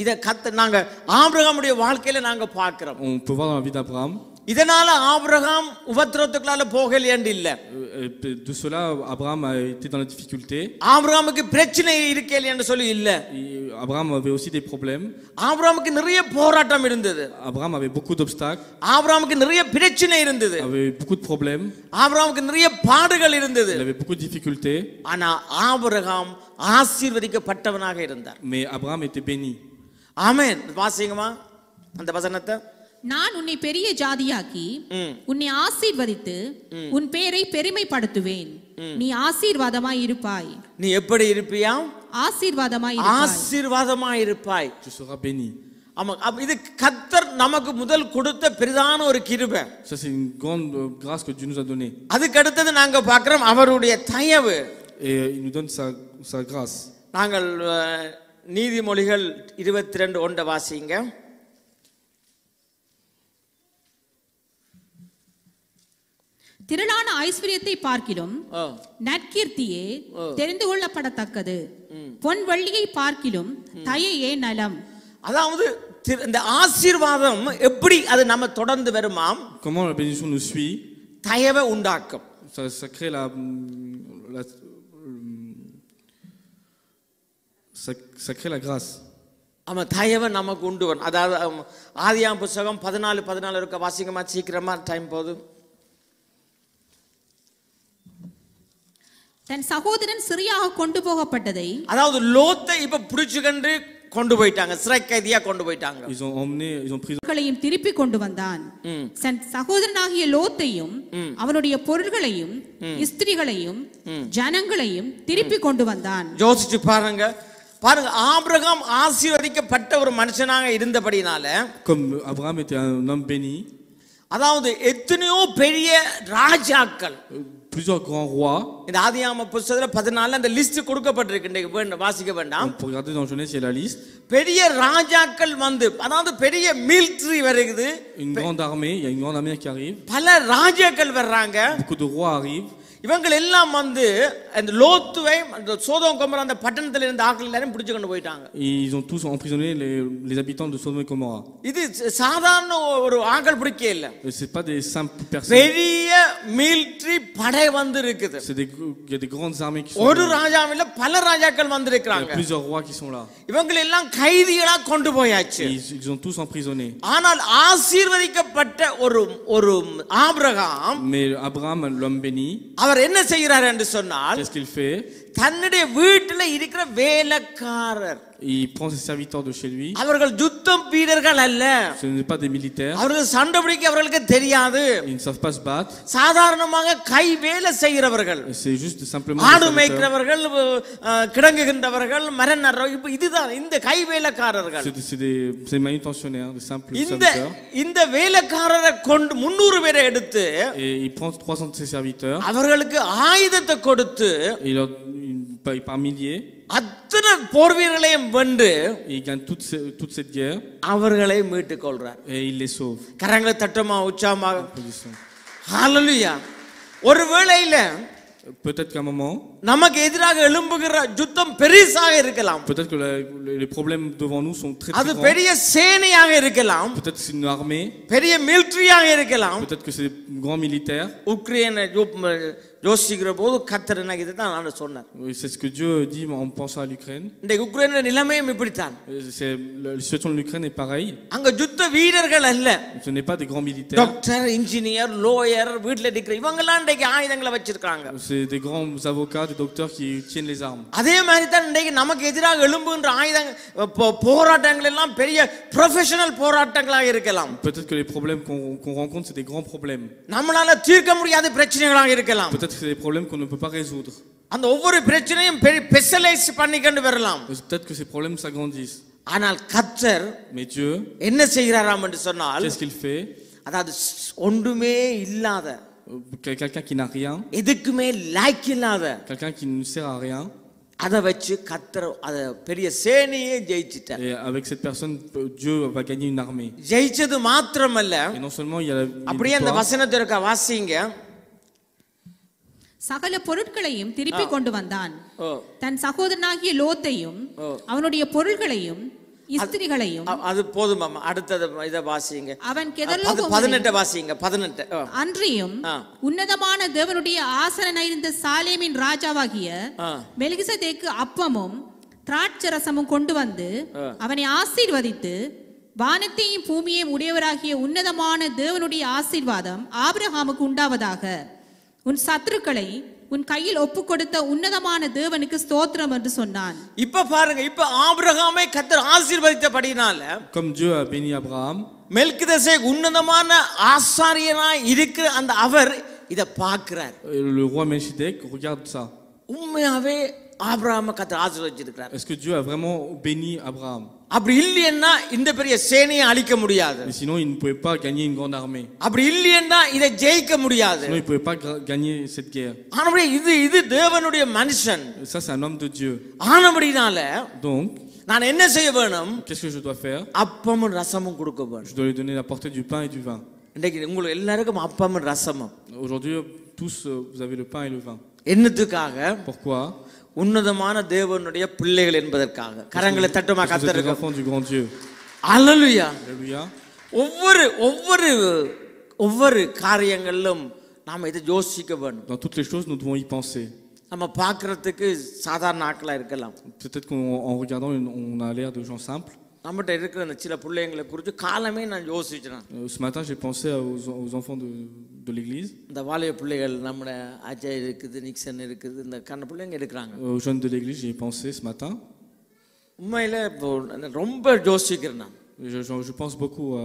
இத நாங்க ஆபிரகாமுடைய வாழ்க்கையில நாங்க பார்க்கிறோம். On peut voir dans la vie d'Abraham. இதனால ஆபிரகாம் உபத்திரவத்துக்குள்ள போகலையேன்னு இல்ல. De cela Abraham a été dans la difficulté. ஆபிரகாமுக்கு பிரச்சனை இருக்கேல என்று சொல்லி இல்ல. Abraham avait aussi des problèmes. ஆபிரகாமுக்கு நிறைய போராட்டம் இருந்தது. Abraham avait beaucoup d'obstacles. ஆபிரகாமுக்கு நிறைய பிரச்சனை இருந்தது. Avait beaucoup de problèmes. ஆபிரகாமுக்கு நிறைய பாடுகள் இருந்தது. Il avait beaucoup de difficultés. ஆனா ஆபிரகாம் ஆசீர்வதிக்கப்பட்டவனாக இருந்தார். Mais Abraham était béni. ஆமென். வாசிங்கமா அந்த வசனத்தை. நான் உன்னை பெரிய ஜாதியாக்கி உன்னை ஆசீர்வதித்து உன் பேரை பெருமைப்படுத்துவேன். நீ ஆசீர்வாதமாய் இருப்பாய். நீ எப்படி இருப்பியாம்? ஆசீர்வாதமாய் இருப்பாய். ஆசீர்வாதமாய் இருப்பாய். Tu seras béni. ஆமா, இது கர்த்தர் நமக்கு முதல் கொடுத்த பிரதான ஒரு கிருபை. Ça c'est une grande grâce que Dieu nous a donnée. அதுக்கு அடுத்தது நாங்க பார்க்கிறோம் அவருடைய தயவு. Et il nous donne sa grâce. நாங்கள் நீதிமொழிகள் 22:1 வாசிங்க. திரளான ஐஸ்வர்யத்தை பார்க்கிலும் நற்கீர்த்தியே தெரிந்து கொள்ளப்படத்தக்கது. பொன் வெள்ளியை பார்க்கிலும் தயையே நலம். அதாவது இந்த ஆசீர்வாதம் எப்படி அது நம்ம தொடர்ந்து வருமாம்? Comment la bénédiction nous suit? தயவை உண்டாக்கும். Ça crée ça crée la grâce. ஆமா, தயவை நமக்கு உண்டு வரும். அதாவது ஆதியாகமம் புத்தகம் 14:14 இருக்க வாசிங்கமா, சீக்கிரமா டைம் போகுது. தன் சகோதரன் சிறையாக கொண்டு போகப்பட்டதை, அதாவது லோத்தை இப்ப பிடிச்சுக்கொண்டு கொண்டு போயிட்டாங்க, சிறை கைதியா கொண்டு போயிட்டாங்க. Ils ont pris பொருள்களையும் திருப்பி கொண்டு வந்தான். தன் சகோதரனாகிய லோத்தையும் அவனுடைய பொருள்களையும் ஸ்திரீகளையும் ஜனங்களையும் திருப்பி கொண்டு வந்தான். யோசிச்சு பாருங்க. ஆபிரகாம் ஆசீர்வதிக்கப்பட்ட ஒரு மனுஷனாக இருந்தபடினால, comme Abraham était un homme béni, அதாவது எத்தனையோ பெரிய ராஜாக்கள், plusieurs grands rois. இந்த ஆதியாகம புத்தகத்துல 14 அந்த லிஸ்ட் கொடுக்கப்பட்டிருக்கு. இன்னைக்கு வாசிக்க வேண்டாம். Pour regarder dans Genèse, il y a la liste. பெரிய ராஜாக்கள் வந்து, அதாவது பெரிய மிலிட்டரி வருது. Une grande armée, il y a une grande armée qui arrive. பல ராஜாக்கள் வர்றாங்க. Beaucoup de rois arrivent. இவங்க எல்லாம் வந்து அந்த லோத்துவை, அந்த சோதோம் கொமோரா அந்த பட்டணத்துல இருந்த ஆட்கள் எல்லாரும் பிடிச்சு கொண்டு போயிட்டாங்க. Ils ont tous emprisonné les habitants de Sodome et Gomorrah. இது சாதாரண ஒரு ஆட்கள் பிடிக்க இல்ல. C'est pas des simples personnes. பெரிய மிலிட்டரி படை வந்து இருக்குது. Il y a des grandes armées qui sont. ஒரு ராஜாவில பல ராஜாக்கள் வந்திருக்காங்க. Il y a plusieurs rois qui sont là. இவங்க எல்லாம் கைதிகளா கொண்டு போயாச்சு. Ils ont tous emprisonnés. ஆனால் ஆசீர்வதிக்கப்பட்ட ஒரு Abraham, mais Abraham, l'homme béni, அவர் என்ன செய்கிறார் என்று சொன்னால், qu'est-ce qu'il fait? தன்னுடைய வீட்டில் இருக்கிற வேலைக்காரர். Il prend ses serviteurs de chez lui. அவர்கள் யுத்தம் வீரர்கள் அல்ல. Ce ne sont pas des militaires. அவர்கள் சண்டை பிடிக்க அவர்களுக்கு தெரியாது. Ils ne savent pas se battre. சாதாரணமாக கை வேலை செய்கிறவர்கள். C'est juste simplement ஆடு மேய்க்கிறவர்கள், கிடங்குகின்றவர்கள், மரம் நடுறவர்கள், இதுதான் இந்த கை வேலைக்காரர்கள். C'est des manutentionnaires, des simples serviteurs. இந்த வேலைக்காரரை கொண்டு 300 பேரை எடுத்து Et il prend 300 de ses serviteurs. அவர்களுக்கு ஆயுதத்தை கொடுத்து Il leur paye par milliers. அத்தனை போர் வீரர்களையும் வென்று Il gagne toute cette guerre. அவர்களை மீட்டுக் கொள்றார். Et il les sauve. கரங்களை தட்டமா உற்சாகமாக. ஹalleluya. ஒருவேளையில Peut-être qu'à un moment, நமக்கு எதிராக எழும்புகிற யுத்தம் பெரிசாக இருக்கலாம். peut-être que les problèmes devant nous sont très அது grands. பெரிய சேனையாக இருக்கலாம். Peut-être que c'est une armée. பெரிய மிலிட்டரியாக இருக்கலாம். Peut-être que c'est un grand militaire. உக்ரைனை யோசிக்கிற போது கர்த்தர் எனக்கு இதுதான் நான் சொன்னார். C'est ce que Dieu dit en pensant à l'Ukraine. இந்த உக்ரைன் நிலைமையும் இப்படித்தான். La situation de l'Ukraine est pareille. அங்க யுத்த வீரர்கள் அல்ல. Ce n'est pas des grands militaires. Doctor, engineer, lawyer, வீட்ல இருக்கிற இவங்கெல்லாம் இன்றைக்கு ஆயுதங்களை வச்சிருக்காங்க. C'est des grands avocats, des docteurs qui tiennent les armes. அதே மாதிரி தான் இன்றைக்கு நமக்கு எதிராக எழும்புகின்ற போராட்டங்கள் எல்லாம் பெரிய ப்ரொஃபஷனல் போராட்டங்களாக இருக்கலாம். Peut-être que les problèmes qu'on rencontre c'est des grands problèmes. நம்மளால தீர்க்க முடியாத பிரச்சனைகளாக இருக்கலாம். Peut-être que c'est des problèmes qu'on ne peut pas résoudre. அந்த ஒவ்வொரு பிரச்சனையும் ஸ்பெஷலைஸ் பண்ணிக்கொண்டு வரலாம். Peut-être que ces problèmes s'agrandissent. ஆனால் கர்த்தர் Mais Dieu, என்ன செய்கிறாராம் என்று சொன்னால், qu'est-ce qu'il fait? அதாவது ஒன்றுமே இல்லாத, Quelqu'un qui n'a rien, எதுக்குமே லாய்க்கு இல்லாத, quelqu'un qui ne sert à rien. அதை வச்சு கர்த்தர் அத பெரிய சேனையே ஜெயிச்சிட்டார். Et avec cette personne, Dieu va gagner une armée. ஜெயிச்சது மாத்திரமல்ல, Et non seulement il y a la அப்படியே அந்த வசனத்தை இருக்க வாசிங்க. சகல பொருட்களையும் திருப்பி கொண்டு வந்தான். தன் சகோதரனாகிய லோத்தையும் அவனுடைய பொருள்களையும் இஸ்திரிகளையும். அது போதுமாமா. அடுத்தது இத வாசிங்க. அவன் கெதர்லோகோமில் 18 வாசிங்க. 18. அன்றியும் உன்னதமான தேவனுடைய ஆசனம் இருந்த சாலேமின் ராஜாவாகிய மெல்கிசதேக்கு அப்பமும் திராட்சரசமும் கொண்டு வந்து அவனை ஆசீர்வதித்து, வானத்தையும் பூமியையும் உடையவராகிய உன்னதமான தேவனுடைய ஆசீர்வாதம் ஆபிரகாமுக்கு உண்டாவதாக, உன் சத்துருக்களை உன் கையில் ஒப்பு கொடுத்த உன்னதமான தேவனுக்கு ஸ்தோத்திரம் என்று சொன்னான். இப்ப பாருங்க, இப்ப ஆபிரகாமை கர்த்தர் ஆசீர்வதித்தபடினால, comme Dieu a béni Abraham, Melchizedek உன்னதமான ஆசாரியனாய் இருக்கிற அந்த அவர் இத பார்க்கிறார். le roi Melchizedek regarde ça. உண்மையாவே ஆபிரகாமை கர்த்தர் ஆசீர்வதிச்சிருக்கிறார். Est-ce que Dieu a vraiment béni Abraham? அப்படி இல்லைன்னா இந்த பெரிய சேனையை அழிக்க முடியாது. Sinon il ne pouvait pas gagner une grande armée. அப்படி இல்லைன்னா இதை ஜெயிக்க முடியாது. Sinon il pouvait pas gagner cette guerre. ஆனபடி இது தேவனுடைய மனுஷன். Ça c'est un homme de Dieu. ஆனபடினால Donc நான் என்ன செய்ய வேணும்? qu'est-ce que je dois faire? அப்பமும் ரசமும் கொடுக்க வேணும். Je dois lui donner la portée du pain et du vin. இன்னைக்கு உங்களுக்கு எல்லாருக்கும் அப்பமும் ரசமும். Aujourd'hui tous vous avez le pain et le vin. என்னத்துக்காக? Pourquoi? உன்னதமான தேவனுடைய பிள்ளைகள் என்பதற்காக. கரங்களை தட்டுமா கர்த்தருக்கு. enfants du grand Dieu. அல்லேலூயா. Alléluia. ஒவ்வொரு காரியங்களிலும் நாம இதை யோசிக்க வேண்டும். Dans toutes les choses nous devons y penser. நம்ம பார்க்கிறதுக்கு சாதாரண ஆட்களா இருக்கலாம். Peut-être qu'en regardant on a l'air de gens simples. நம்மகிட்ட இருக்கிற அந்த சில பிள்ளைங்களை குறித்து காலமே நான் யோசிச்சேன். Ce matin j'ai pensé aux enfants de l'église. இந்த வாலிய பிள்ளைகள் நம்ம அஜய் இருக்குது, நிக்சன் இருக்குது, இந்த கண்ண பிள்ளைங்க இருக்கிறாங்க. Aux jeunes de l'église j'ai pensé ce matin. உண்மையில ரொம்ப யோசிக்கிறேன் நான். Je pense beaucoup à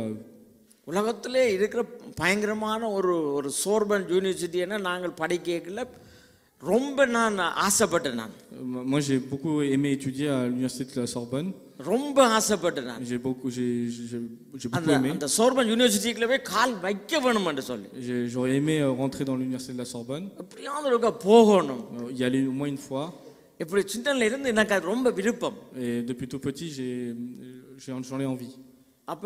உலகத்திலே இருக்கிற பயங்கரமான ஒரு சோர்பன் யூனிவர்சிட்டியை நாங்கள் படிக்கல ரொம்ப நான் ஆசைப்பட்டேன் நான். Moi j'ai beaucoup aimé étudier à l'université de la Sorbonne. ரொம்ப ஆசைப்பட்டேன் நான். J'ai beaucoup aimé. அந்த சோர்பன் யூனிவர்சிட்டிக்குள்ள போய் கால் வைக்க வேணும் என்று சொல்லி. J'aurais aimé rentrer dans l'université de la Sorbonne. எப்படியாவது ஒருக்கா போகணும். Y aller au moins une fois. இப்படி சின்னல இருந்து எனக்கு அது ரொம்ப விருப்பம். Et depuis tout petit j'en ai envie. அப்ப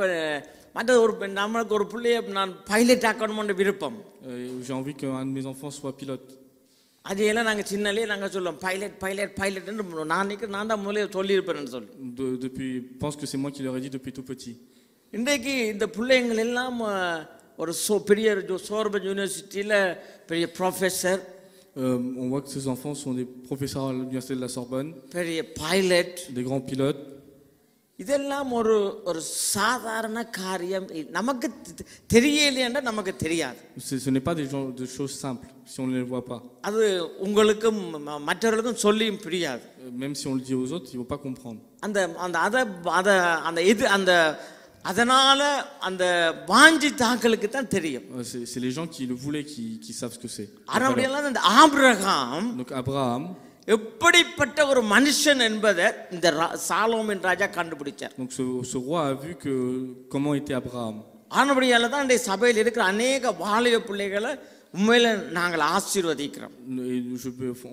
மற்ற நமக்கு ஒரு பிள்ளையை நான் பைலட் ஆக்கணும்னு விருப்பம். J'ai envie qu'un de mes enfants soit pilote. அதெல்லாம் நாங்கள் சின்னலே நாங்கள் சொல்லுவோம் பைலட் என்று நான் தான் முதலே சொல்லியிருப்பேன்னு சொல்லி. Depuis pense que c'est moi qui leur ai dit depuis tout petit. இன்றைக்கு இந்த பிள்ளைங்கள் எல்லாம் ஒரு பெரிய சோர்பன் யூனிவர்சிட்டியில் பெரிய professor. On voit que ces enfants sont des professeurs à l'université de la Sorbonne. பெரிய பைலட், des grands pilotes. இதெல்லாம் ஒரு ஒரு சாதாரண காரியம். நமக்கு தெரியலையேன்னா நமக்கு தெரியாது. Ce n'est pas des choses simples si on ne les voit pas. அது உங்களுக்கும் மற்றவர்களுக்கும் சொல்லியும் புரியாது. Même si on le dit aux autres, ils vont pas comprendre. அந்த அந்த அத அந்த இது அந்த அதனால அந்த வாஞ்சி தாக்களுக்கு தான் தெரியும். C'est les gens qui le voulaient qui savent ce que c'est. ஆனாலும் அந்த ஆபிரகாம், Donc Abraham, எப்படிப்பட்ட ஒரு மனுஷன் என்பதை இந்த சாலோமோன் ராஜா கண்டுபிடிச்சார். donc ce roi a vu que comment était Abraham. ஆனபடியால தான் இந்த சபையில் இருக்கிற அநேக வாலிப பிள்ளைகளை உண்மையில நாங்கள் ஆசீர்வதிக்கிறோம்.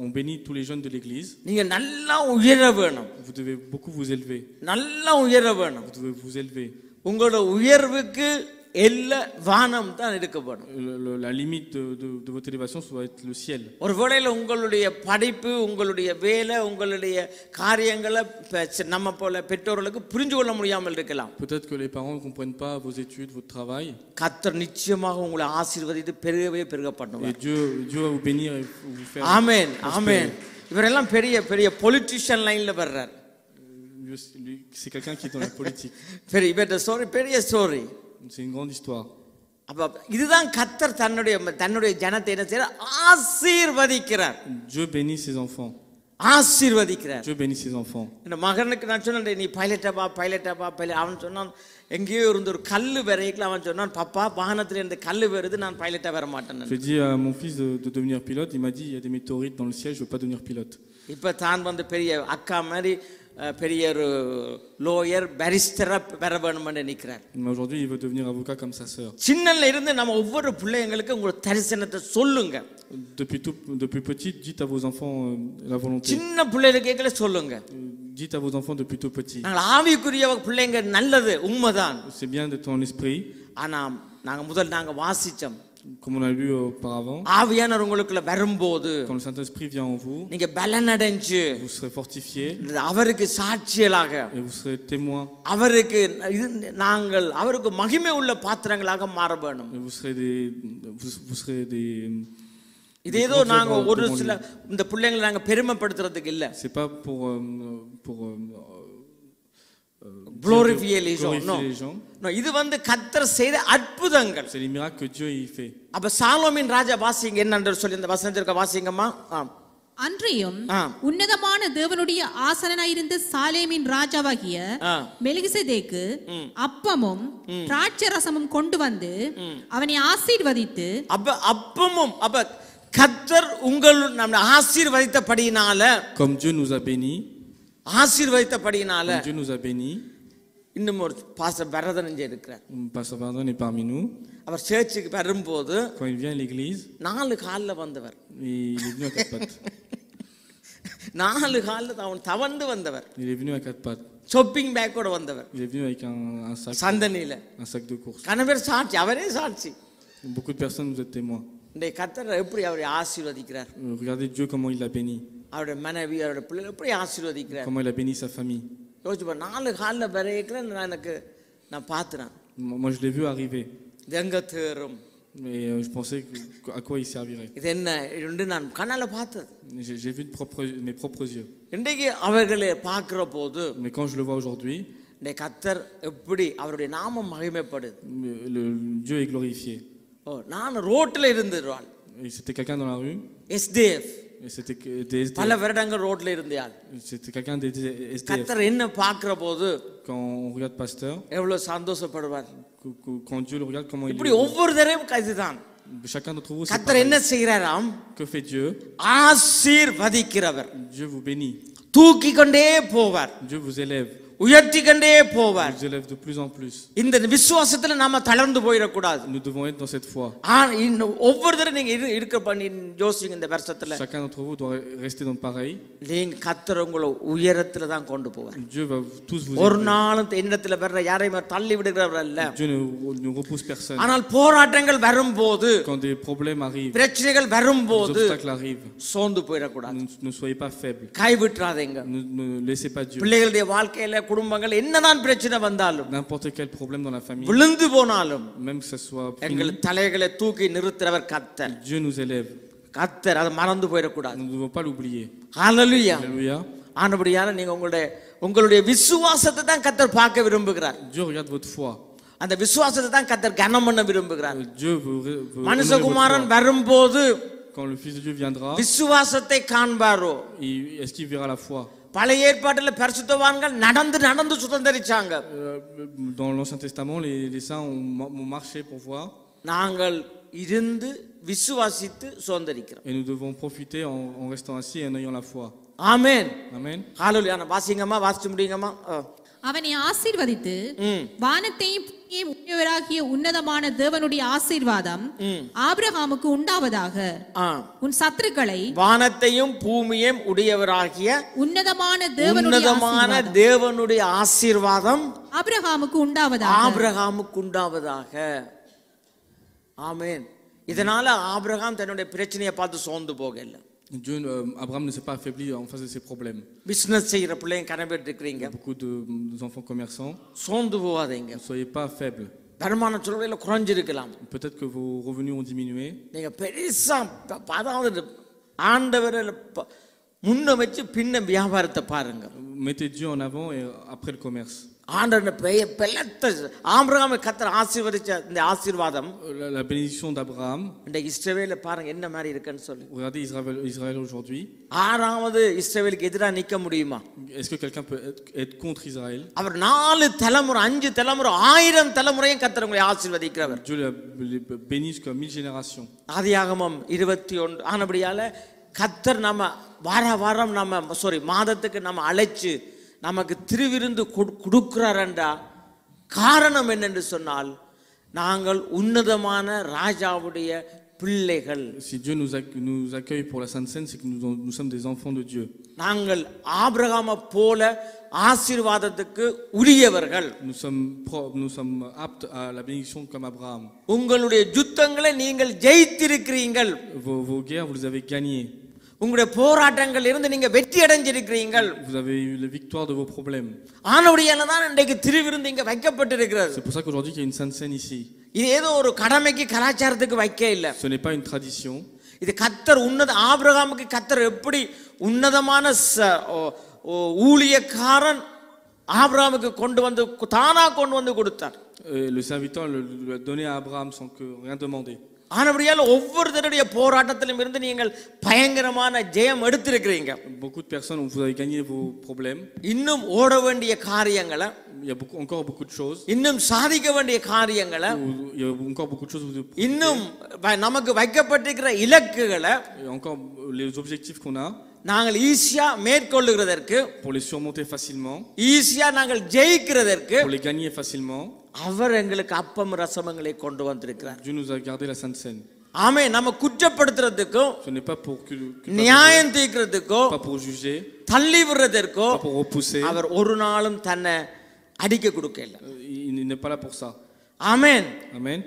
On bénit tous les jeunes de l'église. நீங்க நல்லா உயர வேணும். Vous devez beaucoup vous élever. நல்லா உயர வேணும். Vous devez vous élever. உங்களோட உயர்வுக்கு எல்லா வானம் தான் இருக்கப்படும். La limite de votre élévation ça va être le ciel. ஒருவேளை உங்களுடைய படிப்பு, உங்களுடைய வேலை, உங்களுடைய காரியங்களை நம்ம போல பெற்றோர்களுக்கு புரிஞ்சு கொள்ள முடியாமல் இருக்கலாம். Peut-être que les parents ne comprennent pas vos études, votre travail. கர்த்தர் நிச்சயமாக உங்களை ஆசீர்வதித்து பெருகவே பெருக பண்ணுவார். Et Dieu va vous bénir et vous faire. ஆமென், ஆமென். இவரெல்லாம் பெரிய பெரிய பொலிட்டிஷியன் லைன்ல வர்றார். C'est quelqu'un qui est dans la politique. பெரிய ஸ்டோரி, பெரிய story. C'est une grande histoire. அப்ப இதுதான் கர்த்தர் தன்னுடைய ஜனத்தை என்ன செய்யறார்? ஆசீர்வதிக்கிறார். Dieu bénit ses enfants. ஆசீர்வதிக்கிறார். Dieu bénit ses enfants. இந்த மகனுக்கு நான் சொன்னேன், நீ பைலட்டா பா. அவன் சொன்னான், எங்கேயோ இருந்து ஒரு கல்லு வரைக்கும் அவன் சொன்னான், பாப்பா வாகனத்துல இருந்து கல்லு வருது, நான் பைலட்டா வர மாட்டேன். J'ai dit à mon fils de devenir pilote. Il m'a dit il y a des météorites dans le ciel, je veux pas devenir pilote. இப்ப தான் வந்து பெரிய அக்கா மாதிரி பெரிய ஒரு லோயர் பேரிஸ்டரா வர வேணும்னு நினைக்கிறார். Aujourd'hui il veut devenir avocat comme sa sœur. சின்னல இருந்து நம்ம ஒவ்வொரு பிள்ளைங்களுக்கு உங்க தரிசனத்தை சொல்லுங்க. Depuis petit, dites à vos enfants la volonté. சின்ன பிள்ளைகளுக்கு கேட்கல சொல்லுங்க. Dites à vos enfants depuis tout petit. நாங்கள் ஆவிக்குரிய பிள்ளைங்க நல்லது உண்மைதான். C'est bien d'être en esprit. ஆனா நாங்க வாசிச்சோம். Comme on a lu auparavant. ஆவியானவர் உங்களுக்குள்ள வரும்போது, quand le Saint-Esprit vient en vous, நீங்க பலனடைஞ்சு, vous serez fortifiés. அவருக்கு சாட்சிகளாக, et vous serez témoins. அவருக்கு நாங்கள் அவருக்கு மகிமை உள்ள பாத்திரங்களாக மாற வேண்டும். vous serez des இதேதோ நாங்க ஒரு சில இந்த பிள்ளைகளை நாங்க பெருமைப்படுத்துறதுக்கு இல்ல. c'est pas pour glorifier les gens. No, இது வந்து கர்த்தர் செய்த அற்புதங்கள். c'est les miracles que Dieu y fait. அப்ப சாலோமோன் ராஜா வாசிங்க என்னன்னு சொல்லி இந்த வசனத்திற்கு வாசிங்கம்மா. அன்றியும் உன்னதமான தேவனுடைய ஆசனாயிருந்த சாலேமின் ராஜாவாகிய மெல்கிசேதேக்கு அப்பமும் திராட்சரசமும் கொண்டு வந்து அவனை ஆசீர்வதித்து, அப்பமும் கர்த்தர் உங்கள் நம்மை ஆசீர்வதித்தபடியினால, comme Dieu nous a bénis, ஆசீர்வதித்தபடியினால, Dieu nous a bénis. இன்னும் ஒரு பாஸ்டர் பரதன் இங்கே இருக்கிறார். Pasteur Bardon est parmi nous. அவர் சர்ச்சுக்கு வரும்போது quand il vient à l'église, 4 கால்ல வந்தவர். il est venu à 4 pattes. 4 கால்ல அவன் தவந்து வந்தவர். il est venu à 4 pattes. Shopping பேக்கோட வந்தவர். il est venu avec un sac. சந்தனில un sac de course. கணவர் சாட்சி, அவரே சாட்சி. beaucoup de personnes vous êtes témoins. இந்த கர்த்தர் எப்படி அவரை ஆசீர்வதிக்கிறார். regardez Dieu comment il l'a béni. அவருடைய மனைவி, அவருடைய பிள்ளைகளை எப்படி ஆசீர்வதிக்கிறார். comment il a béni sa famille. யோசிச்சு பாரு, 4 கால்ல வரைக்கும் நான் பார்த்தேன். moi je l'ai vu arriver. எங்க தேரும். mais je pensais à quoi il servirait. இது என்ன என்று நான் கண்ணால பார்த்தது. j'ai vu mes propres yeux. இன்றைக்கு அவர்களை பார்க்கிற போது, mais quand je le vois aujourd'hui, இந்த கர்த்தர் எப்படி அவருடைய நாமம் மகிமைப்படுது. Dieu est glorifié. நான் ரோட்ல இருந்துறாள். c'était quelqu'un dans la rue. SDF. c'était des SDF. பல வருடங்கள் ரோட்ல இருந்தாள். c'était quelqu'un des SDF. கர்த்தர் என்ன பார்க்கிற போது, quand on regarde pasteur, எவ்வளவு சந்தோஷப்படுவார். quand Dieu le regarde comment il est. இப்படி ஒவ்வொரு தடவையும் இதுதான். chacun d'entre vous, கர்த்தர் என்ன செய்கிறாராம்? que fait Dieu? ஆசீர்வதிக்கிறவர். Dieu vous bénit. தூக்கி கொண்டே போவார். Dieu vous élève. உயர்த்தி கொண்டே போவார். vous élève de plus en plus. இந்த விசுவாசத்துல நாம தளர்ந்து போயிட கூடாது. nous devons être dans cette foi. ஒவ்வொரு தடவை நீங்க இருக்க பண்ணி யோசிங்க இந்த வருஷத்துல. chacun d'entre vous doit rester dans pareil. நீங்க கர்த்தர் உங்களை உயரத்துல தான் கொண்டு போவார். Dieu va tous vous ஒரு நாளும் என்னத்துல வர்ற யாரையும் தள்ளி விடுகிறவர் அல்ல. Dieu ne repousse personne. ஆனால் போராட்டங்கள் வரும்போது, quand des problèmes arrivent, பிரச்சனைகள் வரும்போது, des obstacles arrivent, சோர்ந்து போயிட கூடாது. ne soyez pas faibles. கைவிட்றாதீங்க. ne laissez pas Dieu. பிள்ளைகளுடைய வாழ்க்கையில, குடும்பங்கள் என்னதான் பிரச்சனை வந்தாலும், n'importe quel problème dans la famille, விழுந்து போனாலும், même que ça soit எங்கள் தலைகளை தூக்கி நிறுத்துறவர் கர்த்தர். Dieu nous élève. கர்த்தர் அதை மறந்து போயிட கூடாது. nous ne devons pas l'oublier. ஹalleluya. Alléluia. ஆனபடியால நீங்க உங்களுடைய விசுவாசத்தை தான் கர்த்தர் பார்க்க விரும்புகிறார். Dieu regarde votre foi. அந்த விசுவாசத்தை தான் கர்த்தர் கனம் பண்ண விரும்புகிறார். Dieu veut மனுஷகுமாரன் வரும்போது quand le Fils de Dieu viendra, விசுவாசத்தை காண்பாரோ? est-ce qu'il verra la foi? பழைய ஏற்பாட்டில் பரிசுத்தவான்கள் நடந்து சுதந்தரிச்சாங்க. Dans l'Ancien Testament, les saints ont marché pour voir. நாங்கள் இருந்து விசுவாசித்து சுதந்தரிக்கிறோம். Et nous devons profiter en restant assis et en ayant la foi. ஆமென். Amen. ஹalleluya. வாசிங்கம்மா, வாசிச்சு முடியுங்கம்மா. அவனை ஆசீர்வதித்து வானத்தையும் பூமியையும் உடையவராகிய உன்னதமான தேவனுடைய ஆசீர்வாதம் ஆபிரகாமுக்கு உண்டாவதாக. உன் சத்துருக்களை வானத்தையும் பூமியையும் உடையவராகிய உன்னதமான தேவனுடைய ஆசீர்வாதம் ஆபிரகாமுக்கு உண்டாவதாக. ஆமென். இதனால ஆபிரகாம் தன்னுடைய பிரச்சனையை பார்த்து சோர்ந்து போகல. Abraham ne s'est pas affaibli en face de ses problèmes. Business செய்யற பிள்ளைங்க கனவேட் இருக்கீங்க. Beaucoup d'enfants commerçants. சோர்ந்து போகாதீங்க. Ne soyez pas faibles. வருமான சொல்றதுல குறைஞ்சிருக்கலாம். Peut-être que vos revenus ont diminué. நீங்க பெருசா அதாவது ஆண்டவரை முன்ன வச்சு பின்ன வியாபாரத்தை பாருங்க. Mettez Dieu en avant et après le commerce. ஆபிரகாமை கர்த்தர் ஆசீர்வதிச்ச இந்த ஆசீர்வாதம், la bénédiction d'Abraham. இந்த இஸ்ரவேல பாருங்க என்ன மாதிரி இருக்குன்னு சொல்லி. Regardez Israël aujourd'hui. ஆறாவது இஸ்ரவேலுக்கு எதிராக நிக்க முடியுமா? Est-ce que quelqu'un peut être contre Israël? அவர் 4 தலைமுறை 5 தலைமுறை 1000 தலைமுறையும் கர்த்தர் உங்களை ஆசீர்வதிக்கிறவர். Dieu les bénit jusqu'à 1000 générations. ஆதியாகமம் 21 ஆனபடியால கர்த்தர் நம்ம வாரம் மாதத்துக்கு நம்ம அழைச்சு நமக்கு திருவிருந்து கொடுக்கிறாரண்டா காரணம் என்னென்று சொன்னால் நாங்கள் உன்னதமான ராஜாவுடைய பிள்ளைகள். Si Dieu nous accueille pour la Sainte Seine, c'est que nous sommes des enfants de Dieu. நாங்கள் ஆபிரகாமை போல ஆசீர்வாதத்துக்கு உரியவர்கள். Nous sommes aptes à la bénédiction comme Abraham. உங்களுடைய யுத்தங்களை நீங்கள் ஜெயித்திருக்கிறீர்கள். Vos guerres, vous les avez gagnées. உங்களுடைய போராட்டங்கள் இருந்து நீங்க வெற்றி அடைஞ்சிருக்கிறீர்கள். Vous avez eu la victoire de vos problèmes. ஆனபடியால தான் இன்றைக்கு திருவிருந்து இங்க வைக்கப்பட்டிருக்கிறது. C'est pour ça qu'aujourd'hui il y a une Sainte Seine ici. இது ஏதோ ஒரு கடமைக்கு கலாச்சாரத்துக்கு வைக்க இல்ல. Ce n'est pas une tradition. இது கர்த்தர் ஆபிரகாமுக்கு கர்த்தர் எப்படி உன்னதமான ஊழியக்காரன் ஆபிரகாமுக்கு தானா கொண்டு வந்து கொடுத்தார். Le serviteur lui a donné à Abraham sans que rien demander. ஆனபடியால் ஒவ்வொருத்தருடைய போராட்டத்திலும் இருந்து நீங்கள் பயங்கரமான ஜெயம் எடுத்திருக்கிறீங்க. Beaucoup de personnes vous avez gagné vos problèmes. இன்னும் ஓட வேண்டிய காரியங்களை, il y a encore beaucoup de choses. இன்னும் சாதிக்க வேண்டிய காரியங்களை, il y a encore beaucoup de choses. இன்னும் நமக்கு வைக்கப்பட்டிருக்கிற இலக்குகளை, encore les objectifs qu'on a. நாங்கள் ஈஸியா மேற்கொள்ளுகிறதற்கு, pour les surmonter facilement. ஈஸியா நாங்கள் ஜெயிக்கிறதற்கு, pour les gagner facilement. அவர் எங்களுக்கு அப்பம் ரசமங்களை கொண்டு வந்திருக்கிறார். Dieu nous a gardé la Sainte Seine. ஆமென். நம்ம குற்றப்படுத்துறதுக்கும், ce n'est pas pour நியாயம் தீர்க்கிறதுக்கும், pas pour juger, தள்ளி விடுறதுக்கும், pas pour repousser. அவர் ஒரு நாளும் தன்னை அடிக்க கொடுக்கல. Il n'est pas là pour ça. ஆமென். Amen.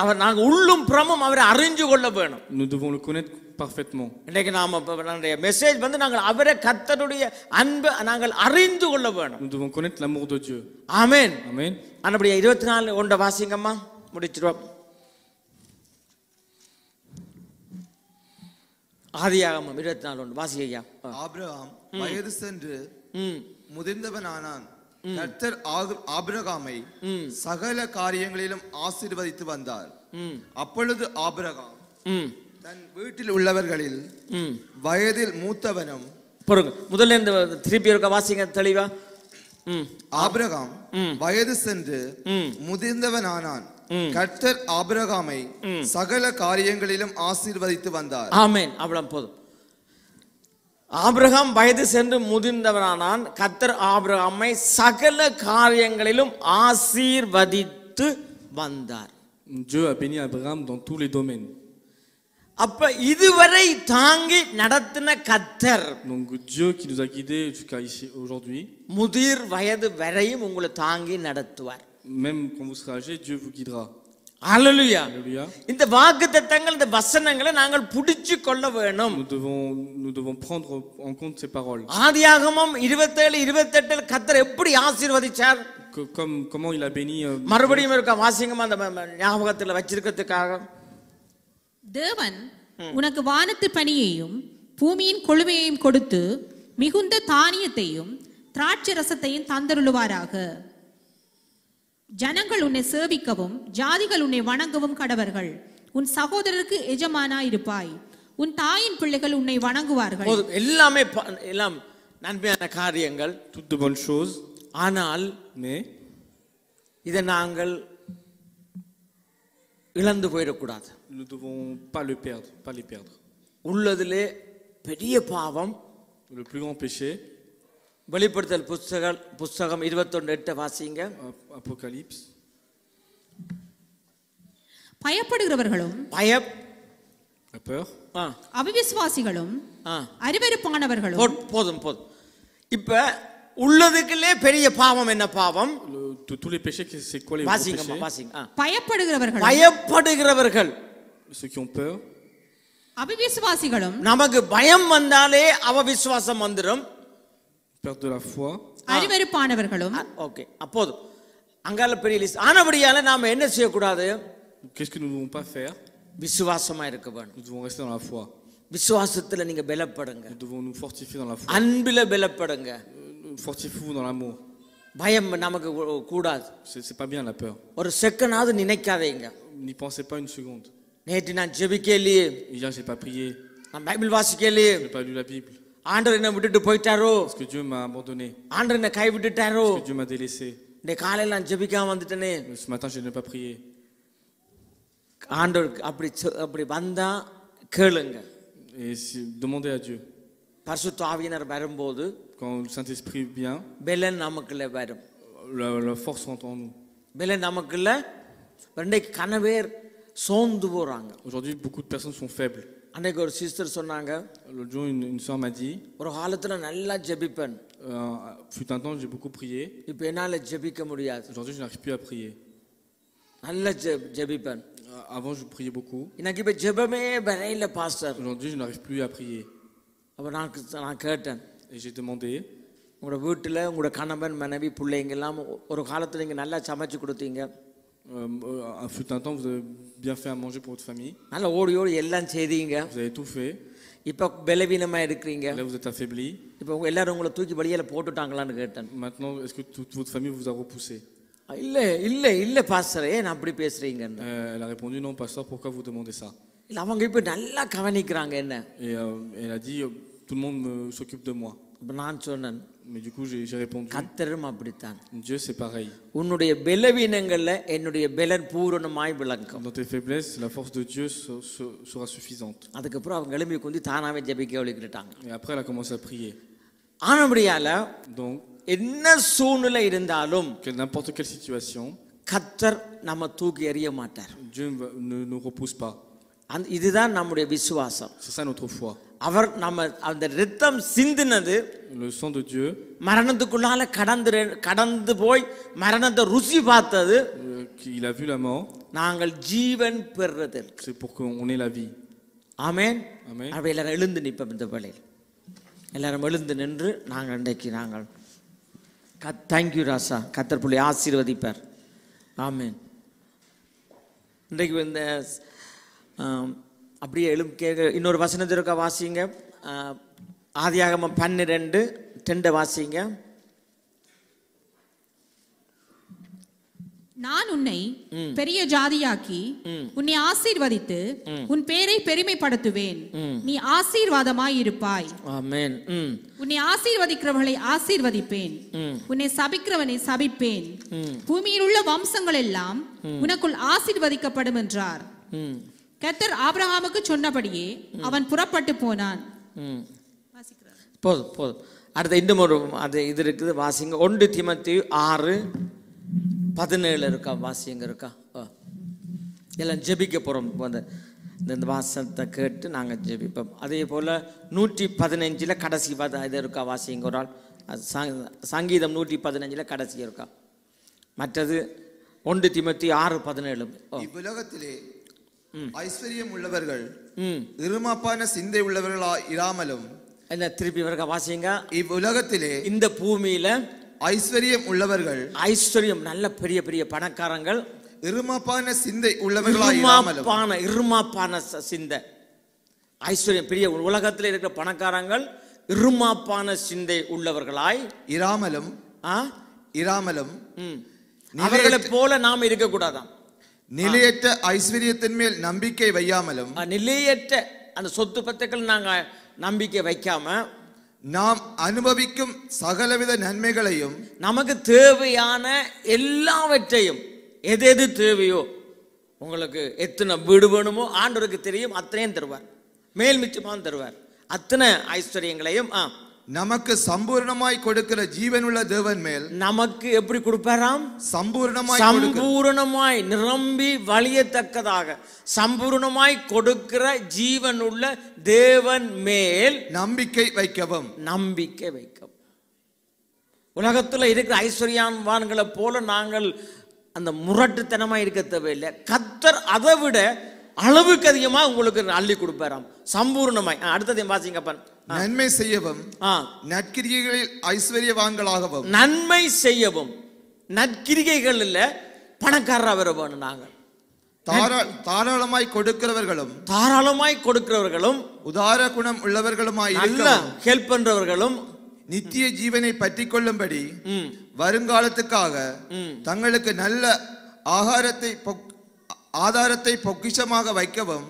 அவர் நாங்க உள்ளும் புறமும் அவரை அறிந்து கொள்ள வேணும். Nous devons le connaître parfaitement. இன்னைக்கு நம்முடைய மெசேஜ் நாங்கள் அவரை கர்த்தருடைய அன்பை நாங்கள் அறிந்து கொள்ள வேணும். Nous devons connaître l'amour de Dieu. ஆமென். Amen. அன்னபடியா 24 ஒன்ற வாசிங்கம்மா, முடிச்சிரோம். ஆதியாகமம் 24 ஒன்று வாசிங்க. ஆபிரகாம் வயது சென்று முதிர்ந்தவனானான். கர்த்தர் ஆபிரகாமை சகல காரியங்களிலும் ஆசீர்வதித்து வந்தார். அப்பொழுது ஆபிரகாம் தன் வீட்டில் உள்ளவர்களில் வயதில் மூத்தவனும், முதல்ல இந்த திருப்பி இருக்க வாசிங்க தெளிவா. ஆபிரகாம் வயது சென்று முதிர்ந்தவனானான். கர்த்தர் ஆபிரகாமை சகல காரியங்களிலும் ஆசீர்வதித்து வந்தார். ஆமென். அவ்வளவு போதும். ஆபிரகாம் வயது சென்று முதிர்ந்தவனானான். கர்த்தர் ஆபிரகாமை சகல காரியங்களிலும் ஆசீர்வதித்து வந்தார். Dieu a béni Abraham dans tous les domaines. அப்ப இதுவரை தாங்கி நடத்தின கர்த்தர், donc Dieu qui nous a guidés jusqu'à ici aujourd'hui, முதிர் வயது வரையும் உங்களை தாங்கி நடத்துவார். même quand vous serez âgé, Dieu vous guidera. ஹalleluya. Alléluia. இந்த வாக்குத்தத்தங்கள், இந்த வசனங்களை நாங்கள் பிடிச்சு கொள்ள வேணும். Nous devons prendre en compte ces paroles. ஆதியாகமம் 27-28 கர்த்தர் எப்படி ஆசீர்வதிச்சார்? Comment il a béni. மறுபடியும் இருக்க வாசிங்கமா அந்த ஞாபகத்தில் வச்சிருக்கிறதுக்காக. தேவன் உனக்கு வானத்து பனியையும் பூமியின் கொழுமையையும் கொடுத்து மிகுந்த தானியத்தையும் திராட்சை ரசத்தையும் தந்தருளுவாராக. ஜனங்கள் உன்னை சேவிக்கவும் ஜாதிகள் உன்னை வணங்கவும் கடவர்கள். உன் சகோதரருக்கு எஜமானாயிருப்பாய். உன் தாயின் பிள்ளைகள் உன்னை வணங்குவார்கள். எல்லாமே எல்லாம் நன்மையான காரியங்கள், toutes de bonnes choses, ஆனால் mais இதை நாங்கள் இழந்து போயிடக்கூடாது. nous ne devons pas les perdre. உள்ளதிலே பெரிய பாவம், Le plus grand péché, வெளிப்படுத்தல் புஸ்தகம் 21:8 வாசிங்க. Apocalypse. பயப்படுகிறவர்களும் La peur, அவிசுவாசிகளும் அருவருப்பானவர்களும். போதும். இப்ப உள்ளதுக்குள்ளே பெரிய பாவம் என்ன பாவம்? tous les péchés, c'est quoi les வாசிங்க péchés? வாசிங்க. பயப்படுகிறவர்கள், ceux qui ont peur, அவிசுவாசிகளும். நமக்கு பயம் வந்தாலே அவிசுவாசம் வந்துடும். peur de la foi, அருவருப்பானவர்களும். ஓகே, அப்போது அங்கால பெரிய லிஸ்ட். ஆனபடியால நாம என்ன செய்யக்கூடாது? qu'est-ce que nous ne devons pas faire? விசுவாசமா இருக்க வேண்டும். Nous devons rester dans la foi. விசுவாசத்துல நீங்க பலப்படுங்க. Nous devons nous fortifier dans la foi. அன்பில பலப்படுங்க. Fortifiez-vous dans l'amour. பயம் நமக்கு கூடாது. C'est pas bien la peur. ஒரு செகண்டாவது நினைக்காதீங்க. N'y pensez pas une seconde. நேற்று நான் ஜெபிக்கலையே, Hier j'ai pas prié, நான் Bible வாசிக்கலையே, j'ai pas lu la Bible. ஆண்டவர் என்ன விட்டுட்டு போயிட்டாரோ, Est-ce que Dieu m'a abandonné? ஆண்டவர் என்ன கை விட்டுட்டாரோ, Est-ce que Dieu m'a délaissé? இந்த காலையில நான் ஜெபிக்காம வந்துட்டேனே. Ce matin je n'ai pas prié. ஆண்டவர் அப்படி வந்தா கேளுங்க. Et demandez à Dieu. பரிசுத்த ஆவியானவர் வரும்போது Quand le Saint-Esprit vient, பெலன் நமக்குள்ள வரும். la force rentre en nous. பெலன் நமக்குள்ள ரெண்டைக்கு கனவேர் சோர்ந்து போறாங்க. Aujourd'hui, beaucoup de personnes sont faibles. அன்னைக்கு ஒரு சிஸ்டர் சொன்னாங்க, L'autre jour, une soeur m'a dit, ஒரு காலத்துல நல்லா ஜெபிப்பேன், fut un temps j'ai beaucoup prié. இப்ப என்னால ஜெபிக்க முடியாது. Aujourd'hui, je n'arrive plus à prier. நல்லா ஜெபிப்பேன். Avant, je priais beaucoup. எனக்கு இப்ப ஜெபமே வரையில pastor. Aujourd'hui, je n'arrive plus à prier. அப்ப நான் கேட்டேன், Et j'ai demandé, உங்களோட வீட்டுல உங்களோட கணவன் மனைவி பிள்ளைங்க எல்லாம் ஒரு காலத்துல நீங்க நல்லா சமைச்சு கொடுத்தீங்க, fut un temps vous avez bien fait à manger pour votre famille. நல்லா ஓடி எல்லாம் செய்தீங்க. Vous avez tout fait. இப்ப பலவீனமா இருக்கிறீங்க. Là, vous êtes affaibli. இப்ப எல்லாரும் உங்களை தூக்கி வெளியில போட்டுட்டாங்களான்னு கேட்டேன். Maintenant, est-ce que toute votre famille vous a repoussé? இல்ல பாஸ்டர், ஏன் அப்படி பேசுறீங்க? Elle a répondu, non, pasteur, pourquoi vous demandez ça? இல்ல அவங்க இப்ப நல்லா கவனிக்கிறாங்க என்ன. Et elle a dit, tout le monde s'occupe de moi. நான் சொன்னேன், Mais du coup, j'ai répondu, கர்த்தரும் அப்படித்தான். Dieu, c'est pareil. உன்னுடைய பலவீனங்கள்ல என்னுடைய பலன் பூரணமாய் விளங்கும். Dans tes faiblesses, la force de Dieu sera suffisante. அதுக்கப்புறம் அவங்க எழும்பி குந்தி தானாவே ஜெபிக்க வலிக்கிட்டாங்க. Et après, elle a commencé à prier. ஆனபடியால Donc, என்ன சூழ்நிலை இருந்தாலும் n'importe quelle situation, கர்த்தர் நம்ம தூக்கி எறிய மாட்டார். Dieu ne nous repousse pas. இதுதான் நம்முடைய விசுவாசம். C'est ça notre foi. அவர் நம்ம அந்த இரத்தம் சிந்தினது, Le sang de Dieu, மரணத்துக்குள்ளால கடந்து போய் மரணத்தை ருசி பார்த்தது, il a vu la mort, நாங்கள் ஜீவன் பெறுறது. c'est pour qu'on ait la vie. ஆமென். Amen. அப்ப எல்லாரும் எழுந்து நிற்போம். இந்த வேளையில் எல்லாரும் எழுந்து நின்று நாங்கள் இன்றைக்கு தேங்க்யூ ராசா, கர்த்தர் புள்ளி ஆசீர்வதிப்பார். ஆமென். இன்றைக்கு இந்த அப்படியே இன்னொரு வசனத்தில் இருக்க வாசிங்க. ஆதியாகமம் 12:2 வாசிங்க. நான் உன்னை பெரிய ஜாதியாக்கி உன்னை ஆசீர்வதித்து உன் பேரை பெருமைப்படுத்துவேன், நீ ஆசீர்வாதமாய் இருப்பாய். ஆமென். உன்னை ஆசீர்வதிக்கிறவர்களை ஆசீர்வதிப்பேன், உன்னை சபிக்கிறவனை சபிப்பேன், பூமியில் உள்ள வம்சங்கள் எல்லாம் உனக்குள் ஆசீர்வதிக்கப்படும் என்றார். கர்த்தர் ஆபிரகாமுக்கு சொன்னபடியே அவன் புறப்பட்டு போனான். போதும். அடுத்த இன்னும் ஒரு இது இருக்குது, வாசிங்க. 1 தீமோத்தேயு 6:17 இருக்கா? வாசிங்க இருக்கா? எல்லாம் ஜெபிக்க போறோம். இந்த வாசத்தை கேட்டு நாங்கள் ஜெபிப்போம். அதே போல 115 கடைசி இது இருக்கா? வாசிங்க ஒரு ஆள். சங்கீதம் 115 கடைசி இருக்கா? மற்றது 1 தீமோத்தேயு 6:17. இவ்வுலகத்திலே ஐஸ்வர்யம் உள்ளவர்கள் இருமாப்பான சிந்தை உள்ளவர்களா இராமலும். என்ன திருப்பி வரக்கா? வாசிங்க. இவ்வுலகத்திலே, இந்த பூமியில ஐஸ்வர்யம் உள்ளவர்கள், ஐஸ்வர்யம் நல்ல பெரிய பெரிய பணக்காரங்கள், இருமாப்பான சிந்தை உள்ளவர்களா இராமலும். இருமாப்பான சிந்தை ஐஸ்வர்யம் பெரிய உலகத்தில் இருக்கிற பணக்காரங்கள் இருமாப்பான சிந்தை உள்ளவர்களாய் இராமலும் இராமலும் அவர்களை போல நாம் இருக்க கூடாதாம். நிலையற்ற ஐஸ்வர்யத்தின் மேல் நம்பிக்கை வையாமலும் நிலையற்ற அந்த சொத்து பத்துக்கள் நாங்க நம்பிக்கை வைக்காம நாம் அனுபவிக்கும் சகலவித நன்மைகளையும் நமக்கு தேவையான எல்லாவற்றையும் எது எது தேவையோ உங்களுக்கு எத்தனை வீடு வேணுமோ ஆண்டவருக்கு தெரியும், அத்தனையும் தருவார், மேல் மிச்சமாக தருவார். அத்தனை ஐஸ்வர்யங்களையும் நமக்கு சம்பூர்ணமாய் கொடுக்கிற ஜீவனுள்ள தேவன் மேல் நமக்கு எப்படி கொடுப்பாராம்? சம்பூர்ணமாய் நிரம்பி வழியத்தக்கதாக சம்பூர்ணமாய் கொடுக்கிற ஜீவனுள்ள தேவன் மேல் நம்பிக்கை வைக்கவும். நம்பிக்கை வைக்கவும். உலகத்துல இருக்கிற ஐஸ்வர்யான்வான்களை போல நாங்கள் அந்த முரட்டுத்தனமா இருக்க தேவையில்லை. கர்த்தர் அதை விட அளவுக்கு அதிகமா உங்களுக்கு அள்ளி கொடுப்பாராம், சம்பூர்ணமாய். அடுத்ததையும் வாசிங்கப்பன். நன்மை செய்யவும் நற்கிரிகைகளில் ஐஸ்வர்யவான்களாகவும். நன்மை செய்யவும் நற்கிரிகைகள் இல்ல பணக்காரரா வர வேணும். நாங்கள் தாராளமாய் கொடுக்கிறவர்களும் உதார குணம் உள்ளவர்களுமாய் ஹெல்ப் பண்றவர்களும் நித்திய ஜீவனை பற்றி கொள்ளும்படி வருங்காலத்துக்காக தங்களுக்கு நல்ல ஆதாரத்தை பொக்கிஷமாக வைக்கவும்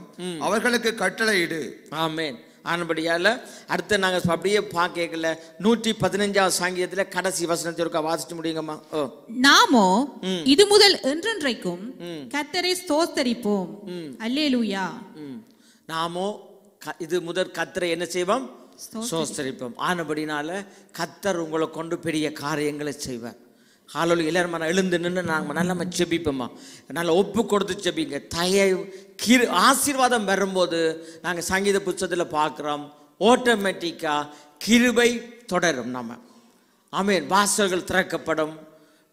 அவர்களுக்கு கட்டளையிடு. ஆமென். ஆனபடியால அடுத்து நாங்க அப்படியே பார்க்கல 115வது சங்கீதத்துல கடைசி வசனத்தை வாசிச்சு முடியுங்கம்மா. நாமோ இது முதல் என்றென்றைக்கும் கர்த்தரை ஸ்தோத்திரிப்போம். அல்லேலூயா. நாமோ இது முதல் கர்த்தரை என்ன செய்வோம்? ஸ்தோத்திரிப்போம். ஆனபடினால கர்த்தர் உங்களை கொண்டு பெரிய காரியங்களை செய்வார். ஹalleluya. எல்லாரும் எழுந்து நின்று நாங்கள் நல்லா ஜெபிப்போம்மா, நல்லா ஒப்பு கொடுத்து ஜெபிங்க. ஆசீர்வாதம் வரும்போது நாங்கள் சங்கீத புத்தகத்தில் பார்க்குறோம், ஆட்டோமேட்டிக்காக கிருபை தொடரும். நம்ம ஆமென். வாசல்கள் திறக்கப்படும்,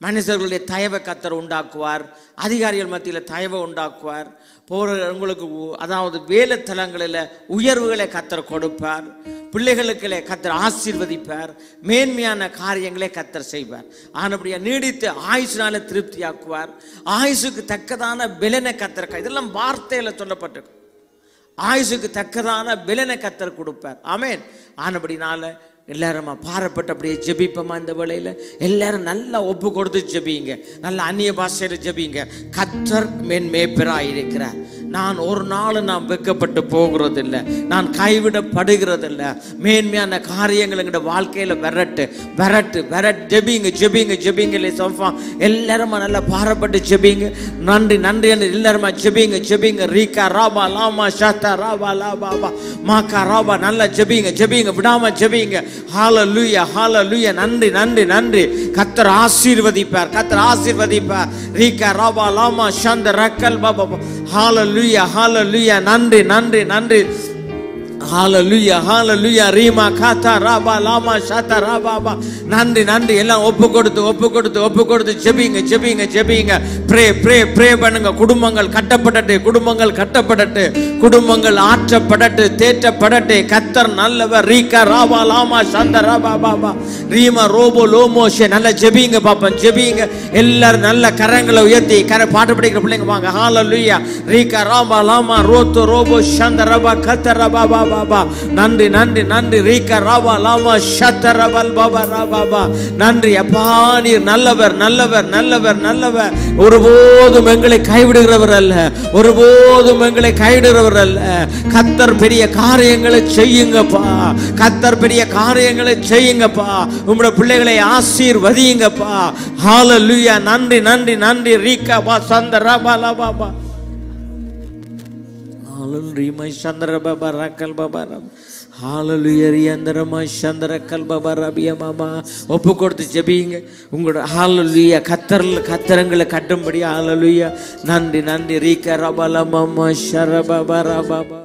மனுஷர்களுடைய தயவை கர்த்தர் உண்டாக்குவார், அதிகாரிகள் மத்தியில் தயவை உண்டாக்குவார், உங்களுக்கு அதாவது வேலை தலங்களில் உயர்வுகளை கர்த்தர் கொடுப்பார், பிள்ளைகளுக்களே கர்த்தர் ஆசீர்வதிப்பார், மேன்மையான காரியங்களை கர்த்தர் செய்வார். ஆனபடியா நீடித்து ஆயுசுனால திருப்தியாக்குவார், ஆயுசுக்கு தக்கதான பலனை கர்த்தர், இதெல்லாம் வார்த்தையில சொல்லப்பட்டிருக்கு, ஆயுசுக்கு தக்கதான பலனை கர்த்தர் கொடுப்பார். ஆமென். ஆனபடினால எல்லாரும் பாரப்பட்டு அப்படியே ஜெபிப்போமா. இந்த வேளையில எல்லாரும் நல்லா ஒப்பு கொடுத்து ஜெபிங்க, நல்ல அந்நிய பாஷையில ஜெபிங்க. கர்த்தர் மேன் மேய்ப்பராய் இருக்கிறார். நான் ஒரு நாள் நான் வெட்கப்பட்டு போகிறதில்லை, நான் கைவிடப்படுகிறதில்லை. மேன்மையான காரியங்கள் எங்களுடைய வாழ்க்கையில வரட்டு வரட்டு வரட்டு. ஜெபிங்க ஜெபிங்க ஜெபிங்க. எல்லாருமா நல்லா பாரப்பட்டு ஜெபிங்க. நன்றி நன்றி எல்லாருமா ஜெபிங்க ஜெபிங்க. ரீகா ராபா லாமா ஷாத்தா ராபா லாபா மாக்கா ராபா. நல்லா ஜெபிங்க ஜெபிங்க, விடாம ஜெபிங்க. ஹalleluya ஹalleluya. நன்றி நன்றி நன்றி. கர்த்தர் ஆசீர்வதிப்பார், கர்த்தர் ஆசீர்வதிப்பார். ரீகா ராபா லாமா ஷந்த ரக்கல் பாபா. ஹalleluya ஹalleluya. நன்றி நன்றி நன்றி. ஹalleluya ஹalleluya. ரீமா காதா ராபா லாமா ஷாத்தா ராபா. நன்றி நன்றி. எல்லாம் ஒப்பு கொடுத்து ஜெபிங்க ஜெபிங்க ஜெபிங்க. ப்ரே பண்ணுங்க. குடும்பங்கள் கட்டப்படட்டு, குடும்பங்கள் கட்டப்படட்டு, குடும்பங்கள் ஆற்றப்படட்டு, தேற்றப்படட்டு. கர்த்தர் நல்லவர். ரீகா ராபா லாமா ஷந்த ராபா பாபா. ரீமா ரோபோ லோமோஷே. நல்ல ஜெபிங்க பாப்பா ஜெபிங்க. எல்லாரும் நல்ல கரங்களை உயர்த்தி பாட்டு படிக்கிற பிள்ளைங்க வாங்க. ஹalleluya. ரீகா ராபா லாமா ரோத்தோ ரோபோ ஷந்த ராபா கத்தர் ராபா பாபா. நன்றி நன்றி நன்றி. ரீகா ராபா லாமா ஷத்த ரபல் பாபா ராபா. நன்றி அப்பா, நீர் நல்லவர் நல்லவர் நல்லவர் நல்லவர். ஒருபோதும் எங்களை கைவிடுகிறவர் அல்ல, ஒருபோதும் எங்களை கைவிடுகிறவர் அல்ல. கர்த்தர் பெரிய காரியங்களை செய்யுங்கப்பா, கர்த்தர் பெரிய காரியங்களை செய்யுங்கப்பா. உங்களுடைய பிள்ளைகளை ஆசீர்வதியுங்கப்பா. ஹalleluya. நன்றி நன்றி நன்றி. ரீகா பா சந்தர பாபா பாபா. ஹalleluya சந்தர பாபா ரக்கல் பாபா. ஹalleluya ரியந்தரமா சந்தர கல் பாபா ரபியா மாமா. ஒப்பு கொடுத்து ஜெபிங்க உங்களோட. ஹalleluya. கத்தரங்களை கட்டும்படி. ஹalleluya. நன்றி நன்றி. ரீகா ரபல மாமா ஷர பாபா ரபாபா.